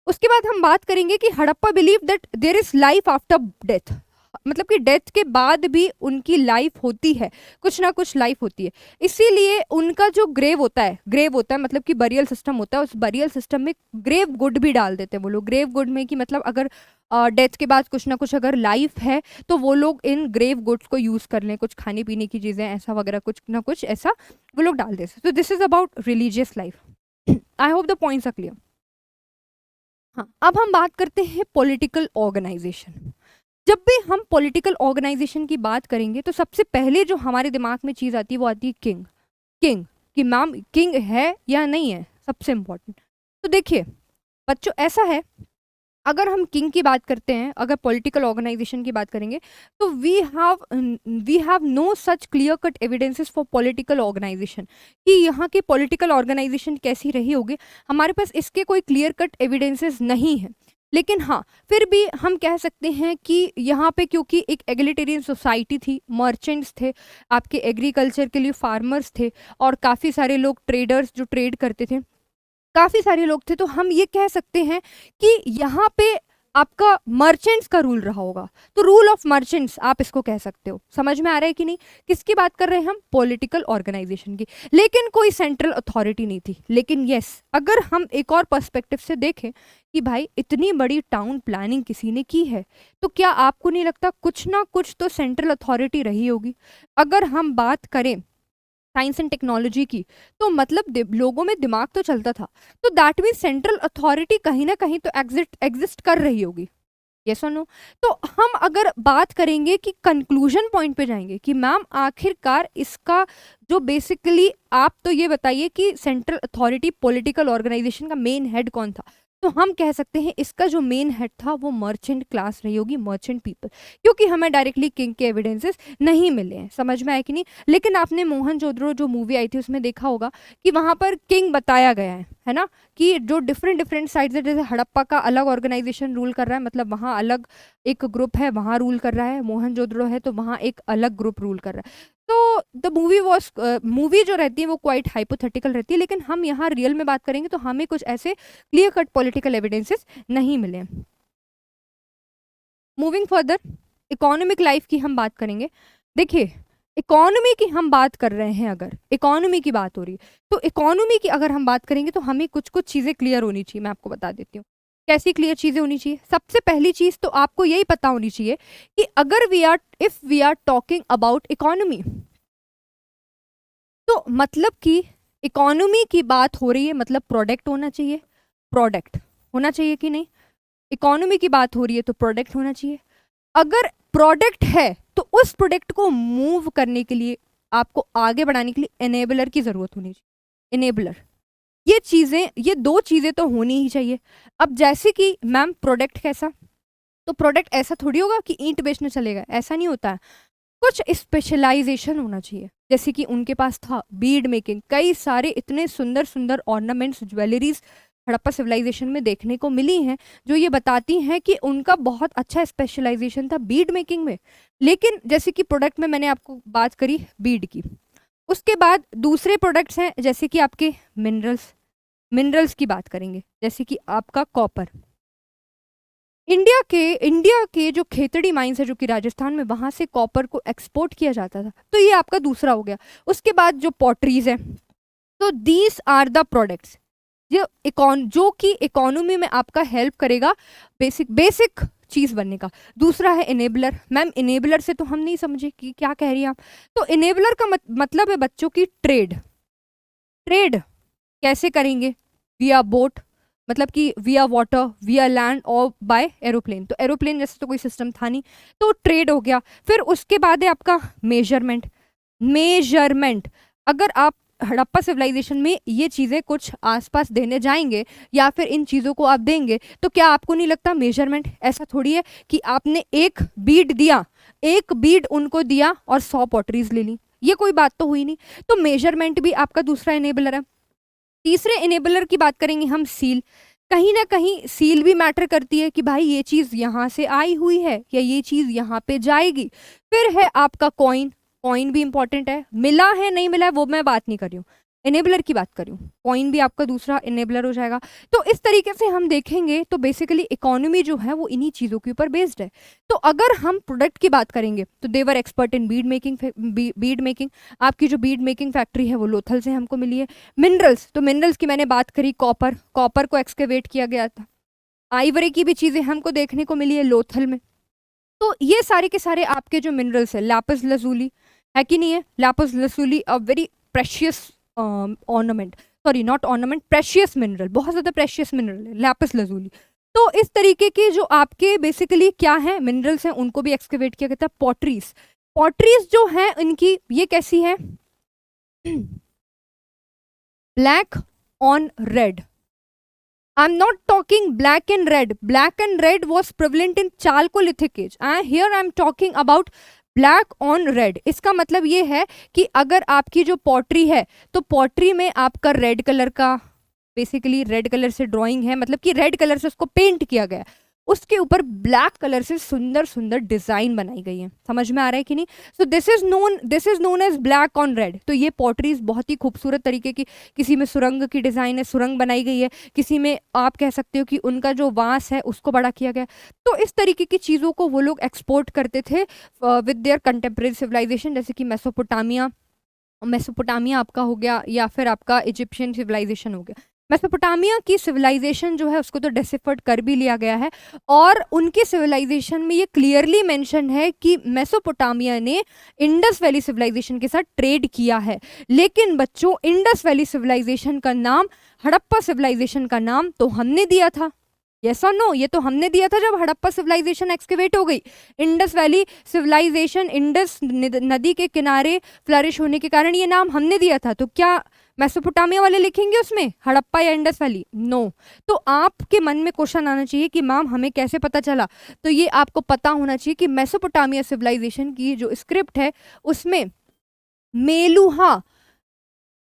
[SPEAKER 1] उसके बाद हम बात करेंगे कि Harappa believe that there is life after death, मतलब कि डेथ के बाद भी उनकी लाइफ होती है, कुछ ना कुछ लाइफ होती है। इसीलिए उनका जो ग्रेव होता है मतलब कि बरियल सिस्टम होता है, उस बरियल सिस्टम में ग्रेव गुड भी डाल देते हैं वो लोग। ग्रेव गुड में कि मतलब अगर डेथ के बाद कुछ ना कुछ अगर लाइफ है तो वो लोग इन ग्रेव गुड्स को यूज़ कर लें, कुछ खाने पीने की चीज़ें ऐसा वगैरह कुछ ना कुछ ऐसा वो लोग डाल देते हैं। तो this is about religious life. I hope the points are clear. हाँ, अब हम बात करते हैं पॉलिटिकल ऑर्गेनाइजेशन। जब भी हम पॉलिटिकल ऑर्गेनाइजेशन की बात करेंगे तो सबसे पहले जो हमारे दिमाग में चीज़ आती है वो आती है किंग। किंग कि मैम किंग है या नहीं है, सबसे इम्पोर्टेंट। तो देखिए बच्चों, ऐसा है अगर हम किंग की बात करते हैं, अगर पॉलिटिकल ऑर्गेनाइजेशन की बात करेंगे, तो we have no such clear cut evidences for political organization कि यहाँ की पॉलिटिकल ऑर्गेनाइजेशन कैसी रही होगी, हमारे पास इसके कोई क्लियर कट एविडेंसेस नहीं है। लेकिन हाँ, फिर भी हम कह सकते हैं कि यहाँ पे क्योंकि एक एग्लिटेरियन सोसाइटी थी, मर्चेंट्स थे, आपके एग्रीकल्चर के लिए फार्मर्स थे, और काफ़ी सारे लोग ट्रेडर्स जो ट्रेड करते थे, काफ़ी सारे लोग थे, तो हम ये कह सकते हैं कि यहाँ पे आपका मर्चेंट्स का रूल रहा होगा। तो रूल ऑफ मर्चेंट्स आप इसको कह सकते हो। समझ में आ रहा है कि नहीं, किसकी बात कर रहे हैं हम, पॉलिटिकल ऑर्गेनाइजेशन की। लेकिन कोई सेंट्रल अथॉरिटी नहीं थी। लेकिन यस, अगर हम एक और पर्सपेक्टिव से देखें कि भाई इतनी बड़ी टाउन प्लानिंग किसी ने की है, तो क्या आपको नहीं लगता कुछ ना कुछ तो सेंट्रल अथॉरिटी रही होगी। अगर हम बात करें साइंस एंड टेक्नोलॉजी की, तो मतलब लोगों में दिमाग तो चलता था, तो दैट मीन सेंट्रल अथॉरिटी कहीं ना कहीं तो एग्जिस्ट कर रही होगी। यस और नो। तो हम अगर बात करेंगे कि कंक्लूजन पॉइंट पे जाएंगे कि मैम आखिरकार इसका जो बेसिकली, आप तो ये बताइए कि सेंट्रल अथॉरिटी पॉलिटिकल ऑर्गेनाइजेशन का मेन हेड कौन था, तो हम कह सकते हैं इसका जो मेन हेड था वो मर्चेंट क्लास रही होगी, मर्चेंट पीपल, क्योंकि हमें डायरेक्टली किंग के एविडेंसेस नहीं मिले हैं। समझ में आया कि नहीं। लेकिन आपने मोहनजोदड़ो जो मूवी आई थी उसमें देखा होगा कि वहाँ पर किंग बताया गया है ना, कि जो डिफरेंट साइड्स है, जैसे हड़प्पा का अलग ऑर्गेनाइजेशन रूल कर रहा है, मतलब वहाँ अलग एक ग्रुप है वहाँ रूल कर रहा है, मोहनजोदड़ो है तो वहाँ एक अलग ग्रुप रूल कर रहा है। तो द मूवी जो रहती है वो क्वाइट हाइपोथेटिकल रहती है, लेकिन हम यहाँ रियल में बात करेंगे तो हमें कुछ ऐसे क्लियर कट पॉलिटिकल एविडेंसेस नहीं मिले। मूविंग फर्दर, इकोनॉमिक लाइफ की हम बात करेंगे। देखिए इकोनॉमी की हम बात कर रहे हैं, अगर इकोनॉमी की बात हो रही है तो इकोनॉमी की अगर हम बात करेंगे तो हमें कुछ कुछ चीज़ें क्लियर होनी चाहिए। मैं आपको बता देती हूँ कैसी क्लियर चीज़ें होनी चाहिए। सबसे पहली चीज़ तो आपको यही पता होनी चाहिए कि अगर if we are talking about economy, तो मतलब कि इकोनॉमी की बात हो रही है, मतलब प्रोडक्ट होना चाहिए, प्रोडक्ट होना चाहिए कि नहीं। इकोनॉमी की बात हो रही है तो प्रोडक्ट होना चाहिए। अगर प्रोडक्ट है तो उस प्रोडक्ट को मूव करने के लिए, आपको आगे बढ़ाने के लिए एनेबलर की जरूरत होनी चाहिए। एनेबलर ये चीज़ें, ये 2 चीज़ें तो होनी ही चाहिए। अब जैसे कि मैम प्रोडक्ट कैसा, तो प्रोडक्ट ऐसा थोड़ी होगा कि ईंट बेचने चलेगा, ऐसा नहीं होता है। कुछ स्पेशलाइजेशन होना चाहिए, जैसे कि उनके पास था बीड मेकिंग, कई सारे इतने सुंदर सुंदर ऑर्नामेंट्स, ज्वेलरीज हड़प्पा सिविलाइजेशन में देखने को मिली हैं, जो ये बताती हैं कि उनका बहुत अच्छा स्पेशलाइजेशन था बीड मेकिंग में। लेकिन जैसे कि प्रोडक्ट में मैंने आपको बात करी बीड की, उसके बाद दूसरे प्रोडक्ट्स हैं जैसे कि आपके मिनरल्स, मिनरल्स की बात करेंगे जैसे कि आपका कॉपर। इंडिया के जो खेतड़ी माइंस है जो कि राजस्थान में, वहां से कॉपर को एक्सपोर्ट किया जाता था, तो ये आपका दूसरा हो गया। उसके बाद जो पॉटरीज है, तो दीज आर द प्रोडक्ट्स जो कि इकोनॉमी में आपका हेल्प करेगा बेसिक बेसिक चीज बनने का। दूसरा है इनेबलर। मैम इनेबलर से तो हम नहीं समझे कि क्या कह रही हैं आप। तो इनेबलर का मतलब है बच्चों की ट्रेड। ट्रेड कैसे करेंगे? विया बोट, मतलब कि विया वाटर, विया लैंड और बाय एरोप्लेन। तो एरोप्लेन जैसे तो कोई सिस्टम था नहीं, तो ट्रेड हो गया। फिर उसके बाद है आपका मेजरमेंट। मेजरमेंट, अगर आप हड़प्पा सिविलाइजेशन में ये चीज़ें कुछ आसपास देने जाएंगे या फिर इन चीज़ों को आप देंगे, तो क्या आपको नहीं लगता मेजरमेंट ऐसा थोड़ी है कि आपने एक बीड दिया, एक बीड उनको दिया और 100 पॉटरीज ले ली, ये कोई बात तो हुई नहीं। तो मेजरमेंट भी आपका दूसरा इनेबलर है। तीसरे इनेबलर की बात करेंगे हम, सील। कहीं ना कहीं सील भी मैटर करती है कि भाई ये चीज़ यहाँ से आई हुई है या ये चीज़ यहाँ पे जाएगी। फिर है आपका कॉइन। कॉइन भी इंपॉर्टेंट है, मिला है नहीं मिला है वो मैं बात नहीं कर रही हूँ, इनेबलर की बात कर रही हूँ। कॉइन भी आपका दूसरा इनेबलर हो जाएगा। तो इस तरीके से हम देखेंगे तो बेसिकली इकोनॉमी जो है वो इन्हीं चीज़ों के ऊपर बेस्ड है। तो अगर हम प्रोडक्ट की बात करेंगे तो they were expert in bead making. Bead making, आपकी जो बीड मेकिंग फैक्ट्री है वो लोथल से हमको मिली है। मिनरल्स, तो मिनरल्स की मैंने बात करी, कॉपर, कॉपर को एक्सकेवेट किया गया था। आइवरी की भी चीज़ें हमको देखने को मिली है लोथल में। तो ये सारे के सारे आपके जो मिनरल्स है, लैपिस लजूली है कि नहीं है? Lapis lazuli a very precious ornament, sorry not ornament, precious mineral, बहुत ज़्यादा प्रेशियस मिनरल है लैपिस लजूली। तो इस तरीके के जो आपके बेसिकली क्या है मिनरल्स हैं, उनको भी एक्सकेवेट किया गया था। पॉटरीज, पॉटरीज जो है इनकी ये कैसी है? Black on red. I'm not talking black and red. Black and red was prevalent in Chalcolithic age. And here I'm talking about black on red. इसका मतलब ये है कि अगर आपकी जो पॉटरी है तो पॉटरी में आपका रेड कलर का, बेसिकली रेड कलर से ड्राइंग है, मतलब कि रेड कलर से उसको पेंट किया गया, उसके ऊपर ब्लैक कलर से सुंदर सुंदर डिजाइन बनाई गई है। समझ में आ रहा है कि नहीं? So this is known as black on red. तो ये पॉटरीज बहुत ही खूबसूरत तरीके की, किसी में सुरंग की डिजाइन है, सुरंग बनाई गई है, किसी में आप कह सकते हो कि उनका जो वास है उसको बड़ा किया गया। तो इस तरीके की चीज़ों को वो लोग एक्सपोर्ट करते थे विद देयर कंटेम्प्रेरी सिविलाइजेशन, जैसे कि मेसोपोटामिया, मेसोपोटामिया आपका हो गया, या फिर आपका इजिप्शियन सिविलाइजेशन हो गया। मेसोपोटामिया की सिविलाइजेशन जो है उसको तो डेसिफर्ड कर भी लिया गया है, और उनके सिविलाइजेशन में ये क्लियरली मेंशन है कि मेसोपोटामिया ने इंडस वैली सिविलाइजेशन के साथ ट्रेड किया है। लेकिन बच्चों इंडस वैली सिविलाइजेशन का नाम, हड़प्पा सिविलाइजेशन का नाम तो हमने दिया था। यस और नो? ये तो हमने दिया था जब हड़प्पा सिविलाइजेशन एक्सकेवेट हो गई। इंडस वैली सिविलाइजेशन, इंडस नदी के किनारे फ्लरिश होने के कारण ये नाम हमने दिया था। तो क्या मेसोपोटामिया वाले लिखेंगे उसमें हड़प्पा या इंडस वैली? नो। तो आपके मन में क्वेश्चन आना चाहिए कि मैम हमें कैसे पता चला? तो ये आपको पता होना चाहिए कि मेसोपोटामिया सिविलाइजेशन की जो स्क्रिप्ट है उसमें मेलुहा,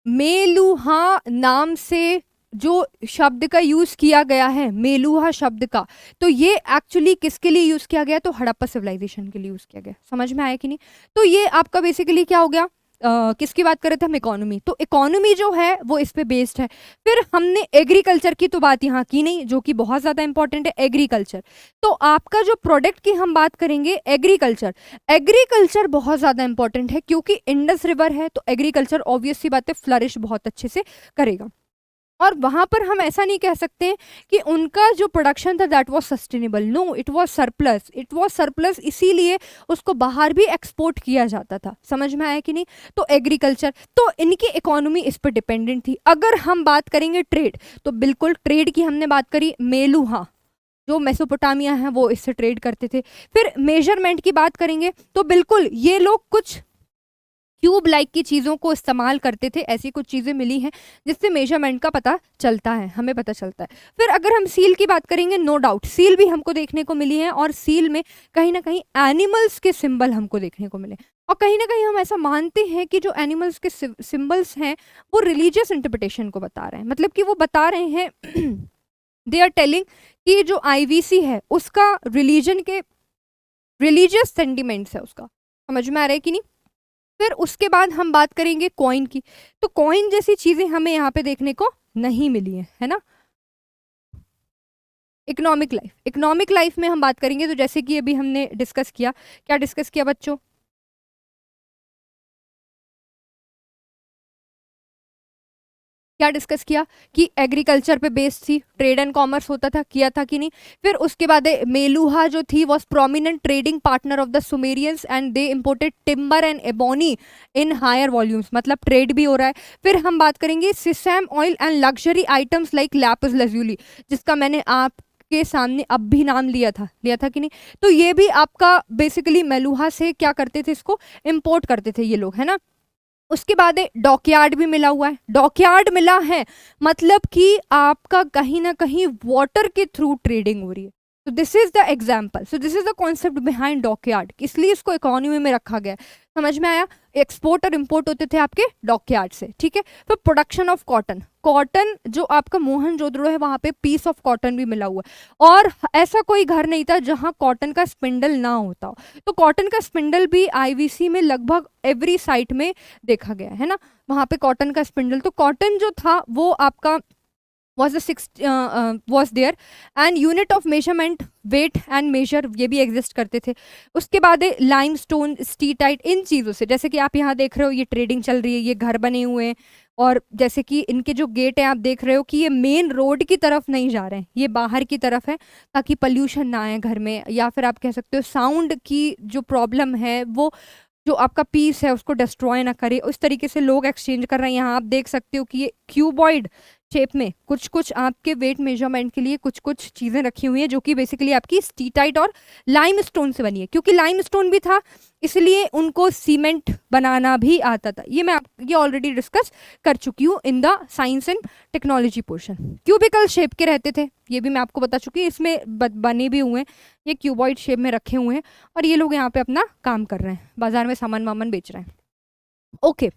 [SPEAKER 1] मेलुहा नाम से जो शब्द का यूज किया गया है, मेलुहा शब्द का, तो ये एक्चुअली किसके लिए यूज किया गया? तो हड़प्पा सिविलाइजेशन के लिए यूज किया गया। समझ में आया कि नहीं? तो ये आपका बेसिकली क्या हो गया? किसकी बात कर रहे थे हम? इकोनॉमी। तो इकोनॉमी जो है वो इस पे बेस्ड है। फिर हमने एग्रीकल्चर की तो बात यहाँ की नहीं, जो कि बहुत ज्यादा इंपॉर्टेंट है एग्रीकल्चर। तो आपका जो प्रोडक्ट की हम बात करेंगे एग्रीकल्चर, एग्रीकल्चर बहुत ज्यादा इंपॉर्टेंट है क्योंकि इंडस रिवर है, तो एग्रीकल्चर ऑब्वियस सी बात है फ्लरिश बहुत अच्छे से करेगा। और वहां पर हम ऐसा नहीं कह सकते कि उनका जो प्रोडक्शन था that was sustainable. No, it was surplus. It was surplus इसीलिए उसको बाहर भी एक्सपोर्ट किया जाता था। समझ में आया कि नहीं? तो एग्रीकल्चर, तो इनकी इकोनॉमी इस पर डिपेंडेंट थी। अगर हम बात करेंगे ट्रेड, तो बिल्कुल ट्रेड की हमने बात करी, मेलुहा जो मेसोपोटामिया है वो इससे ट्रेड करते थे। फिर मेजरमेंट की बात करेंगे तो बिल्कुल ये लोग कुछ क्यूब लाइक की चीज़ों को इस्तेमाल करते थे, ऐसी कुछ चीज़ें मिली हैं जिससे मेजरमेंट का पता चलता है, हमें पता चलता है। फिर अगर हम सील की बात करेंगे, नो डाउट सील भी हमको देखने को मिली है, और सील में कहीं ना कहीं एनिमल्स के सिंबल हमको देखने को मिले, और कहीं ना कहीं हम ऐसा मानते हैं कि जो एनिमल्स के सिंबल्स हैं वो रिलीजियस इंटरप्रिटेशन को बता रहे हैं, मतलब कि वो बता रहे हैं दे आर टेलिंग कि जो आईवीसी है उसका रिलीजन के रिलीजियस सेंटिमेंट्स है उसका, समझ में आ रहा है कि नहीं। फिर उसके बाद हम बात करेंगे कॉइन की, तो कॉइन जैसी चीजें हमें यहाँ पे देखने को नहीं मिली है ना। इकोनॉमिक लाइफ में हम बात करेंगे, तो जैसे कि अभी हमने डिस्कस किया, क्या डिस्कस किया बच्चों, क्या डिस्कस किया कि एग्रीकल्चर पे बेस्ड थी, ट्रेड एंड कॉमर्स होता था, किया था कि नहीं। फिर उसके बाद मेलुहा जो थी was prominent trading partner of the Sumerians and they imported timber and ebony in higher volumes, मतलब ट्रेड भी हो रहा है। फिर हम बात करेंगे sesame oil and luxury items like lapis lazuli, जिसका मैंने आप के सामने अब भी नाम लिया था कि नहीं। तो ये भी आपका बेसिकली मेलुहा से क्या करते थे, इसको इंपोर्ट करते थे ये लोग, है ना। उसके बाद डॉकयार्ड भी मिला हुआ है, डॉकयार्ड मिला है मतलब कि आपका कहीं ना कहीं वाटर के थ्रू ट्रेडिंग हो रही है। तो this is the example, so this is the concept behind dockyard, इसलिए इसको इकोनॉमी में रखा गया है। समझ में आया, एक्सपोर्ट और इंपोर्ट होते थे आपके डॉकयार्ड से, ठीक है। फिर प्रोडक्शन ऑफ कॉटन, कॉटन जो आपका मोहनजोदड़ो है वहां पे पीस ऑफ कॉटन भी मिला हुआ है, और ऐसा कोई घर नहीं था जहां कॉटन का स्पिंडल ना होता हो। तो कॉटन का स्पिंडल भी आईवीसी में लगभग एवरी साइट में देखा गया है ना, वहां पे कॉटन का स्पिंडल। तो कॉटन जो था वो आपका was the six was there and unit of measurement weight and measure ये भी एग्जिस्ट करते थे। उसके बाद लाइमस्टोन स्टीटाइट, इन चीज़ों से, जैसे कि आप यहाँ देख रहे हो ये ट्रेडिंग चल रही है, ये घर बने हुए हैं, और जैसे कि इनके जो गेट हैं आप देख रहे हो कि ये मेन रोड की तरफ नहीं जा रहे हैं, ये बाहर की तरफ है ताकि पल्यूशन ना आए घर में, या फिर आप कह सकते हो साउंड की जो प्रॉब्लम है वो जो आपका पीस है उसको डिस्ट्रॉय ना करे। उस तरीके से लोग एक्सचेंज कर रहे हैं। यहाँ आप देख सकते हो कि ये क्यूबॉइड शेप में कुछ कुछ आपके वेट मेजरमेंट के लिए कुछ कुछ चीज़ें रखी हुई हैं जो कि बेसिकली आपकी स्टीटाइट और लाइमस्टोन से बनी है, क्योंकि लाइमस्टोन भी था इसलिए उनको सीमेंट बनाना भी आता था। ये मैं ये ऑलरेडी डिस्कस कर चुकी हूँ in the science and technology portion. Cubical shape के रहते थे, ये भी मैं आपको बता चुकी हूँ, इसमें बने भी हुए हैं, ये क्यूबॉइड शेप में रखे हुए हैं, और ये लोग यहाँ पे अपना काम कर रहे हैं, बाजार में सामान वामान बेच रहे हैं। ओके,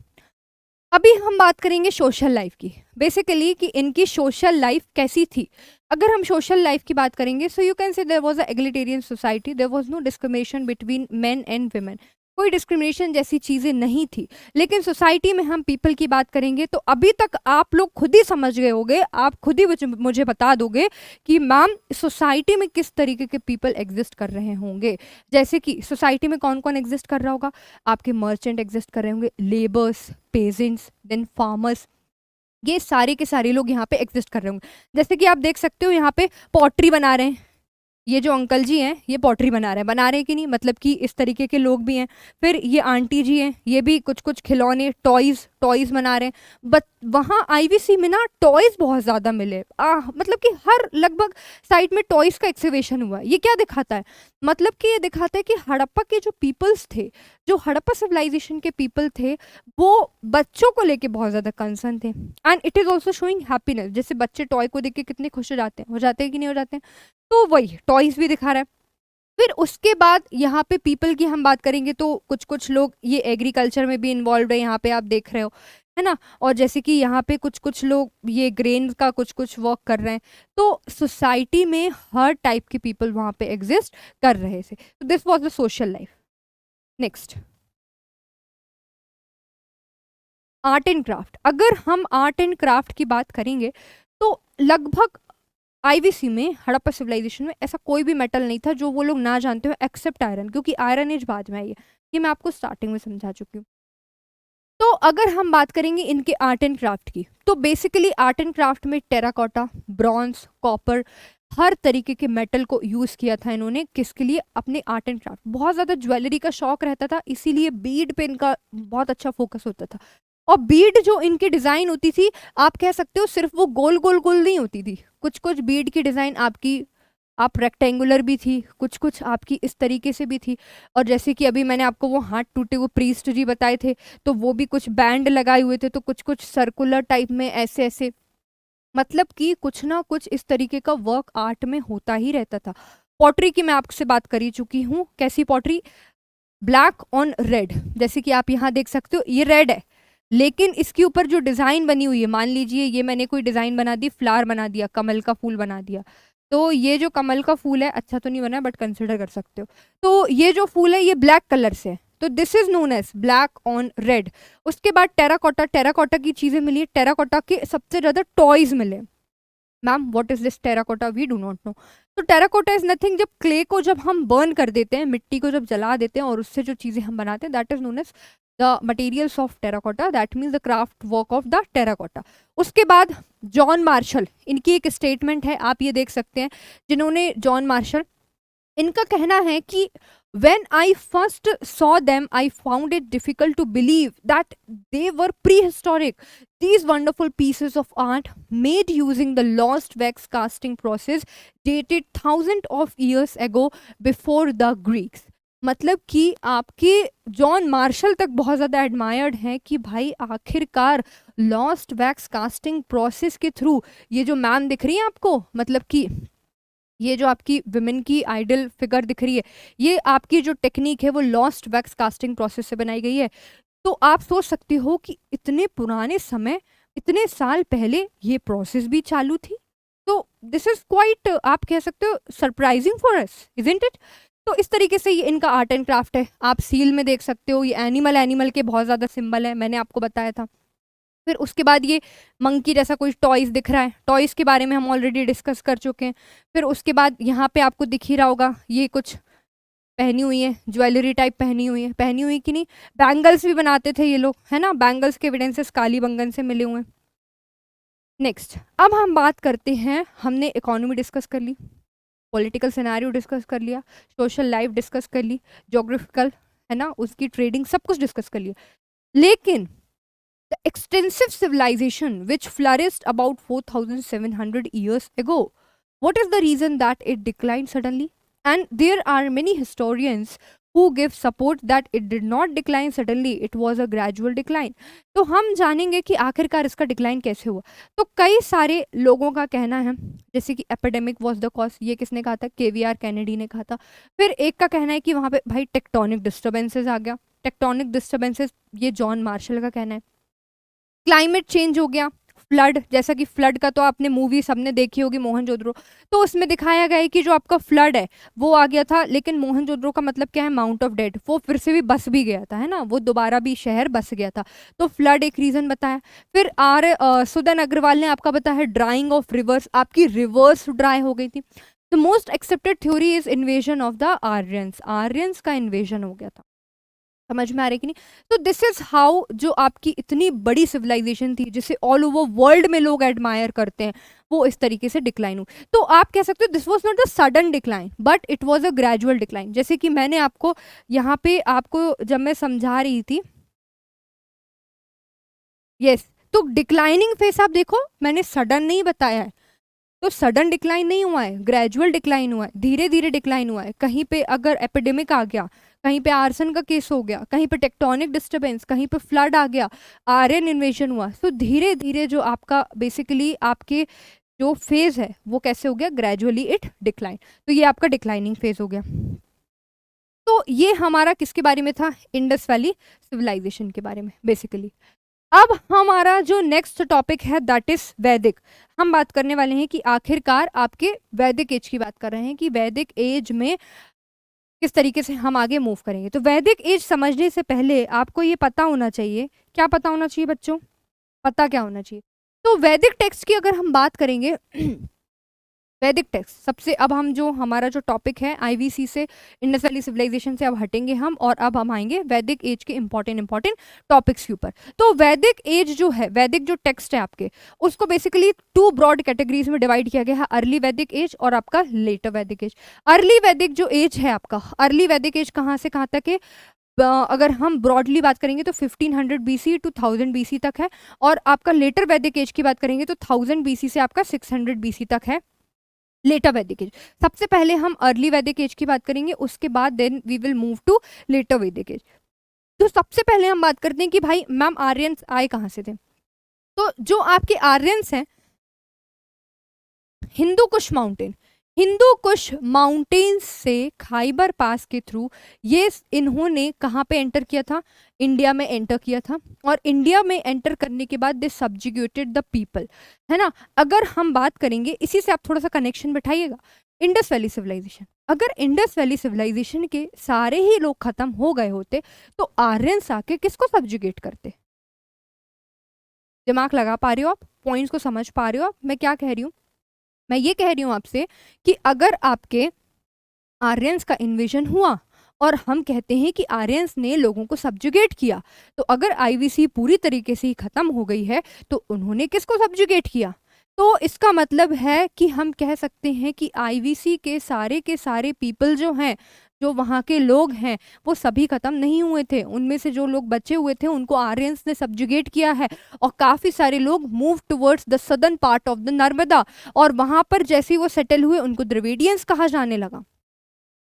[SPEAKER 1] अभी हम बात करेंगे सोशल लाइफ की, बेसिकली कि इनकी सोशल लाइफ कैसी थी। अगर हम सोशल लाइफ की बात करेंगे, so you can say there was a egalitarian society, there was no discrimination between men and women, कोई डिस्क्रिमिनेशन जैसी चीज़ें नहीं थी। लेकिन सोसाइटी में हम पीपल की बात करेंगे तो अभी तक आप लोग खुद ही समझ गए होंगे, आप खुद ही मुझे बता दोगे कि मैम सोसाइटी में किस तरीके के पीपल एग्जिस्ट कर रहे होंगे। जैसे कि सोसाइटी में कौन कौन एग्जिस्ट कर रहा होगा, आपके मर्चेंट एग्जिस्ट कर रहे होंगे, लेबर्स, पेजेंट्स, देन फार्मर्स, ये सारे के सारे लोग यहाँ पे एग्जिस्ट कर रहे होंगे। जैसे कि आप देख सकते हो यहाँ पे पॉटरी बना रहे हैं, ये जो अंकल जी हैं ये पॉटरी बना रहे हैं कि नहीं, मतलब कि इस तरीके के लोग भी हैं। फिर ये आंटी जी हैं, ये भी कुछ कुछ खिलौने टॉयज बना रहे हैं। बट वहाँ आईवीसी में ना टॉयज बहुत ज़्यादा मिले, मतलब कि हर लगभग साइड में टॉयज का एक्सिबिशन हुआ। ये क्या दिखाता है, मतलब कि ये दिखाता है कि हड़प्पा के जो पीपल्स थे, जो हड़प्पा सिविलाइजेशन के पीपल थे, वो बच्चों को लेके बहुत ज़्यादा कंसर्न थे। And it is also showing happiness, जैसे बच्चे टॉय को देख के कितने खुश हो जाते हैं कि नहीं हो जाते हैं, तो वही टॉयज भी दिखा रहा है। फिर उसके बाद यहाँ पे पीपल की हम बात करेंगे तो कुछ कुछ लोग ये एग्रीकल्चर में भी इन्वॉल्व है, यहाँ पे आप देख रहे हो, है ना। और जैसे कि यहाँ पे कुछ कुछ लोग ये ग्रेन का कुछ कुछ वर्क कर रहे हैं। तो सोसाइटी में हर टाइप के पीपल वहाँ पे एग्जिस्ट कर रहे थे। तो this was the social life. Next, art and craft. अगर हम आर्ट एंड क्राफ्ट की बात करेंगे तो लगभग आईवीसी में, हड़प्पा सिविलाइजेशन में, ऐसा कोई भी मेटल नहीं था जो वो लोग ना जानते हो एक्सेप्ट आयरन, क्योंकि आयरन एज बाद में आई है, ये मैं आपको स्टार्टिंग में समझा चुकी हूँ। तो अगर हम बात करेंगे इनके आर्ट एंड क्राफ्ट की, तो बेसिकली आर्ट एंड क्राफ्ट में टेराकोटा, ब्रॉन्ज, कॉपर, हर तरीके के मेटल को यूज़ किया था इन्होंने। किसके लिए, अपने आर्ट एंड क्राफ्ट। बहुत ज़्यादा ज्वेलरी का शौक रहता था, इसीलिए बीड पे इनका बहुत अच्छा फोकस होता था। और बीड जो इनकी डिज़ाइन होती थी, आप कह सकते हो सिर्फ वो गोल गोल गोल नहीं होती थी, कुछ कुछ बीड की डिज़ाइन आपकी आप रेक्टेंगुलर भी थी, कुछ कुछ आपकी इस तरीके से भी थी, और जैसे कि अभी मैंने आपको वो हाथ टूटे वो प्रीस्ट जी बताए थे, तो वो भी कुछ बैंड लगाए हुए थे, तो कुछ कुछ सर्कुलर टाइप में ऐसे ऐसे, मतलब कि कुछ ना कुछ इस तरीके का वर्क आर्ट में होता ही रहता था। पॉटरी की मैं आपसे बात कर ही चुकी हूँ, कैसी पॉटरी, ब्लैक ऑन रेड, जैसे कि आप यहाँ देख सकते हो ये रेड है, लेकिन इसके ऊपर जो डिजाइन बनी हुई है, मान लीजिए ये मैंने कोई डिजाइन बना दी, फ्लावर बना दिया, कमल का फूल बना दिया, तो ये जो कमल का फूल है, अच्छा तो नहीं बना बट कंसिडर कर सकते हो, तो ये जो फूल है ये ब्लैक कलर से है, तो this is known as black on red. उसके बाद टेराकोटा, टेराकोटा की चीजें मिली, टेराकोटा के सबसे ज्यादा टॉयज मिले। Ma'am what is this terracotta, we do not know. तो टेराकोटा इज नथिंग, जब क्ले को जब हम बर्न कर देते हैं, मिट्टी को जब जला देते हैं और उससे जो चीजें हम बनाते हैं, that is known as the materials of terracotta, that means the craft work of the terracotta. उसके बाद जॉन मार्शल, इनकी एक स्टेटमेंट है, आप ये देख सकते हैं, जिन्होंने जॉन मार्शल, इनका कहना है कि when I first saw them, I found it difficult to believe that they were prehistoric. These wonderful pieces of art made using the lost wax casting process dated thousands of years ago before the Greeks. मतलब कि आपके John Marshall तक बहुत ज़्यादा admired हैं कि भाई आखिरकार लॉस्ट वैक्स कास्टिंग प्रोसेस के थ्रू, ये जो मैम दिख रही है आपको, मतलब कि ये जो आपकी विमेन की आइडल फिगर दिख रही है, ये आपकी जो टेक्निक है वो लॉस्ट वैक्स कास्टिंग प्रोसेस से बनाई गई है। तो आप सोच सकते हो कि इतने पुराने समय, इतने साल पहले ये प्रोसेस भी चालू थी। तो दिस इज क्वाइट, आप कह सकते हो surprising for us, isn't it. तो इस तरीके से ये इनका आर्ट एंड क्राफ्ट है। आप सील में देख सकते हो, ये एनिमल, एनिमल के बहुत ज़्यादा सिंबल है, मैंने आपको बताया था। फिर उसके बाद ये मंकी जैसा कोई टॉयज दिख रहा है, टॉयज के बारे में हम ऑलरेडी डिस्कस कर चुके हैं। फिर उसके बाद यहाँ पे आपको दिख ही रहा होगा, ये कुछ पहनी हुई है, ज्वेलरी टाइप पहनी हुई है, पहनी हुई कि नहीं, बैंगल्स भी बनाते थे ये लोग, है ना, बैंगल्स के एविडेंसेस कालीबंगन से मिले हुए हैं। नेक्स्ट, अब हम बात करते हैं, हमने इकोनॉमी डिस्कस कर ली, पॉलिटिकल सिनेरियो डिस्कस कर लिया, सोशल लाइफ डिस्कस कर ली, जोग्राफिकल, है ना, उसकी ट्रेडिंग, सब कुछ डिस्कस कर लिया। लेकिन the extensive civilization which flourished about 4,700 years ago, what is the reason that it declined suddenly? And there are many historians who give support that it did not decline suddenly, it was a gradual decline. तो हम जानेंगे कि आखिरकार इसका decline कैसे हुआ। तो कई सारे लोगों का कहना है, जैसे कि एपिडेमिक वॉज द कॉज, ये किसने कहा था, केवीआर कैनेडी ने कहा था। फिर एक का कहना है कि वहाँ पे भाई टेक्टोनिक डिस्टर्बेंसेज आ गया, टेक्टोनिक डिस्टर्बेंसेज, ये जॉन मार्शल का कहना है। क्लाइमेट चेंज हो गया, फ्लड, जैसा कि फ्लड का तो आपने मूवी सबने देखी होगी मोहनजोदड़ो, तो उसमें दिखाया गया है कि जो आपका फ्लड है वो आ गया था, लेकिन मोहनजोदड़ो का मतलब क्या है, माउंट ऑफ डेड, वो फिर से भी बस भी गया था, है ना, वो दोबारा भी शहर बस गया था, तो फ्लड एक रीजन बताया। फिर सुदन अग्रवाल ने आपका बताया ड्राइंग ऑफ रिवर्स, आपकी रिवर्स ड्राई हो गई थी। The most accepted theory is invasion of the Aryans, Aryans का इन्वेजन हो गया था। समझ में आ रही कि नहीं। तो दिस इज हाउ जो आपकी इतनी बड़ी सिविलाइजेशन थी जिसे ऑल ओवर वर्ल्ड में लोग एडमायर करते हैं, वो इस तरीके से डिक्लाइन हुई। तो आप कह सकते हो this was not a sudden decline but it was a gradual decline. जैसे कि मैंने आपको यहाँ पे आपको जब मैं समझा रही थी, यस, तो डिक्लाइनिंग फेस आप देखो, मैंने सडन नहीं बताया है, तो सडन डिक्लाइन नहीं हुआ है, ग्रेजुअल डिक्लाइन हुआ है, धीरे धीरे डिक्लाइन हुआ है। कहीं पे अगर एपिडेमिक आ गया, कहीं पे आर्सन का केस हो गया, कहीं पे टेक्टोनिक डिस्टर्बेंस, कहीं पे फ्लड आ गया, आर्यन इन्वेजन हुआ, तो धीरे धीरे जो आपका बेसिकली आपके जो फेज है वो कैसे हो गया, ग्रेजुअली इट डिक्लाइन। तो ये आपका डिक्लाइनिंग फेज हो गया। तो ये हमारा किसके बारे में था, इंडस वैली सिविलाइजेशन के बारे में बेसिकली। अब हमारा जो नेक्स्ट टॉपिक है दैट इज वैदिक। हम बात करने वाले हैं कि आखिरकार आपके वैदिक एज की बात कर रहे हैं कि वैदिक एज में किस तरीके से हम आगे मूव करेंगे। तो वैदिक एज समझने से पहले आपको ये पता होना चाहिए, क्या पता होना चाहिए बच्चों, पता क्या होना चाहिए। तो वैदिक टेक्स्ट की अगर हम बात करेंगे वैदिक टेक्स्ट सबसे, अब हम जो हमारा जो टॉपिक है आईवीसी से, इंडस वैली सिविलाइजेशन से अब हटेंगे हम, और अब हम आएंगे वैदिक एज के इंपॉर्टेंट टॉपिक्स के ऊपर। तो वैदिक एज जो है, वैदिक जो टेक्स्ट है आपके, उसको बेसिकली 2 ब्रॉड कैटेगरीज में डिवाइड किया गया है, अर्ली वैदिक एज और आपका लेटर वैदिक एज। अर्ली वैदिक जो एज है आपका, अर्ली वैदिक एज कहाँ से कहाँ तक है, अगर हम ब्रॉडली बात करेंगे तो 1500 BC टू 1000 BC तक है, और आपका लेटर वैदिक एज की बात करेंगे तो 1000 BC से आपका 600 BC तक है। Letter Vedic as. सबसे पहले हम अर्ली वैदिक एज की बात करेंगे, उसके बाद then we will move to later Vedic age. तो सबसे पहले हम बात करते हैं कि भाई मैम आर्यंस आए कहाँ से थे। तो जो आपके आर्यंस हैं, हिंदू कुश माउंटेन, हिंदू कुश माउंटेन से खाइबर पास के थ्रू ये इन्होंने कहाँ पे एंटर किया था, इंडिया में एंटर किया था। और इंडिया में एंटर करने के बाद दे सब्जुगेटेड द पीपल, है ना। अगर हम बात करेंगे, इसी से आप थोड़ा सा कनेक्शन बैठाइएगा, इंडस वैली सिविलाइजेशन, अगर इंडस वैली सिविलाइजेशन के सारे ही लोग खत्म हो गए होते तो आर्यंस आके किसको सब्जुगेट करते। दिमाग लगा पा रही हो आप, पॉइंट्स को समझ पा रहे हो आप, मैं क्या कह रही हूँ। मैं ये कह रही हूँ आपसे कि अगर आपके आर्यंस का इन्वेजन हुआ और हम कहते हैं कि आर्यंस ने लोगों को सब्जुगेट किया, तो अगर आईवीसी पूरी तरीके से ही खत्म हो गई है तो उन्होंने किसको सब्जुगेट किया। तो इसका मतलब है कि हम कह सकते हैं कि आईवीसी के सारे पीपल जो हैं, जो वहाँ के लोग हैं, वो सभी खत्म नहीं हुए थे। उनमें से जो लोग बचे हुए थे उनको आर्यंस ने सब्जुगेट किया है और काफ़ी सारे लोग move towards the southern part of the Narmada, और वहाँ पर जैसे ही वो सेटल हुए उनको द्रविडियंस कहा जाने लगा।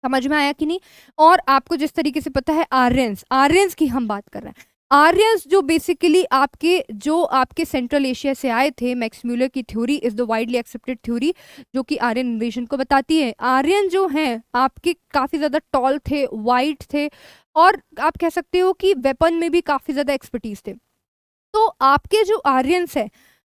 [SPEAKER 1] समझ में आया कि नहीं। और आपको जिस तरीके से पता है आर्यंस, आर्यंस की हम बात कर रहे हैं, आर्यंस जो बेसिकली आपके सेंट्रल एशिया से आए थे, मैक्स म्यूलर की theory is the widely accepted theory जो कि आर्यन इन्वेजन को बताती है। आर्यन जो हैं आपके काफ़ी ज़्यादा टॉल थे, वाइट थे, और आप कह सकते हो कि वेपन में भी काफ़ी ज़्यादा एक्सपर्टीज थे। तो आपके जो आर्यंस है,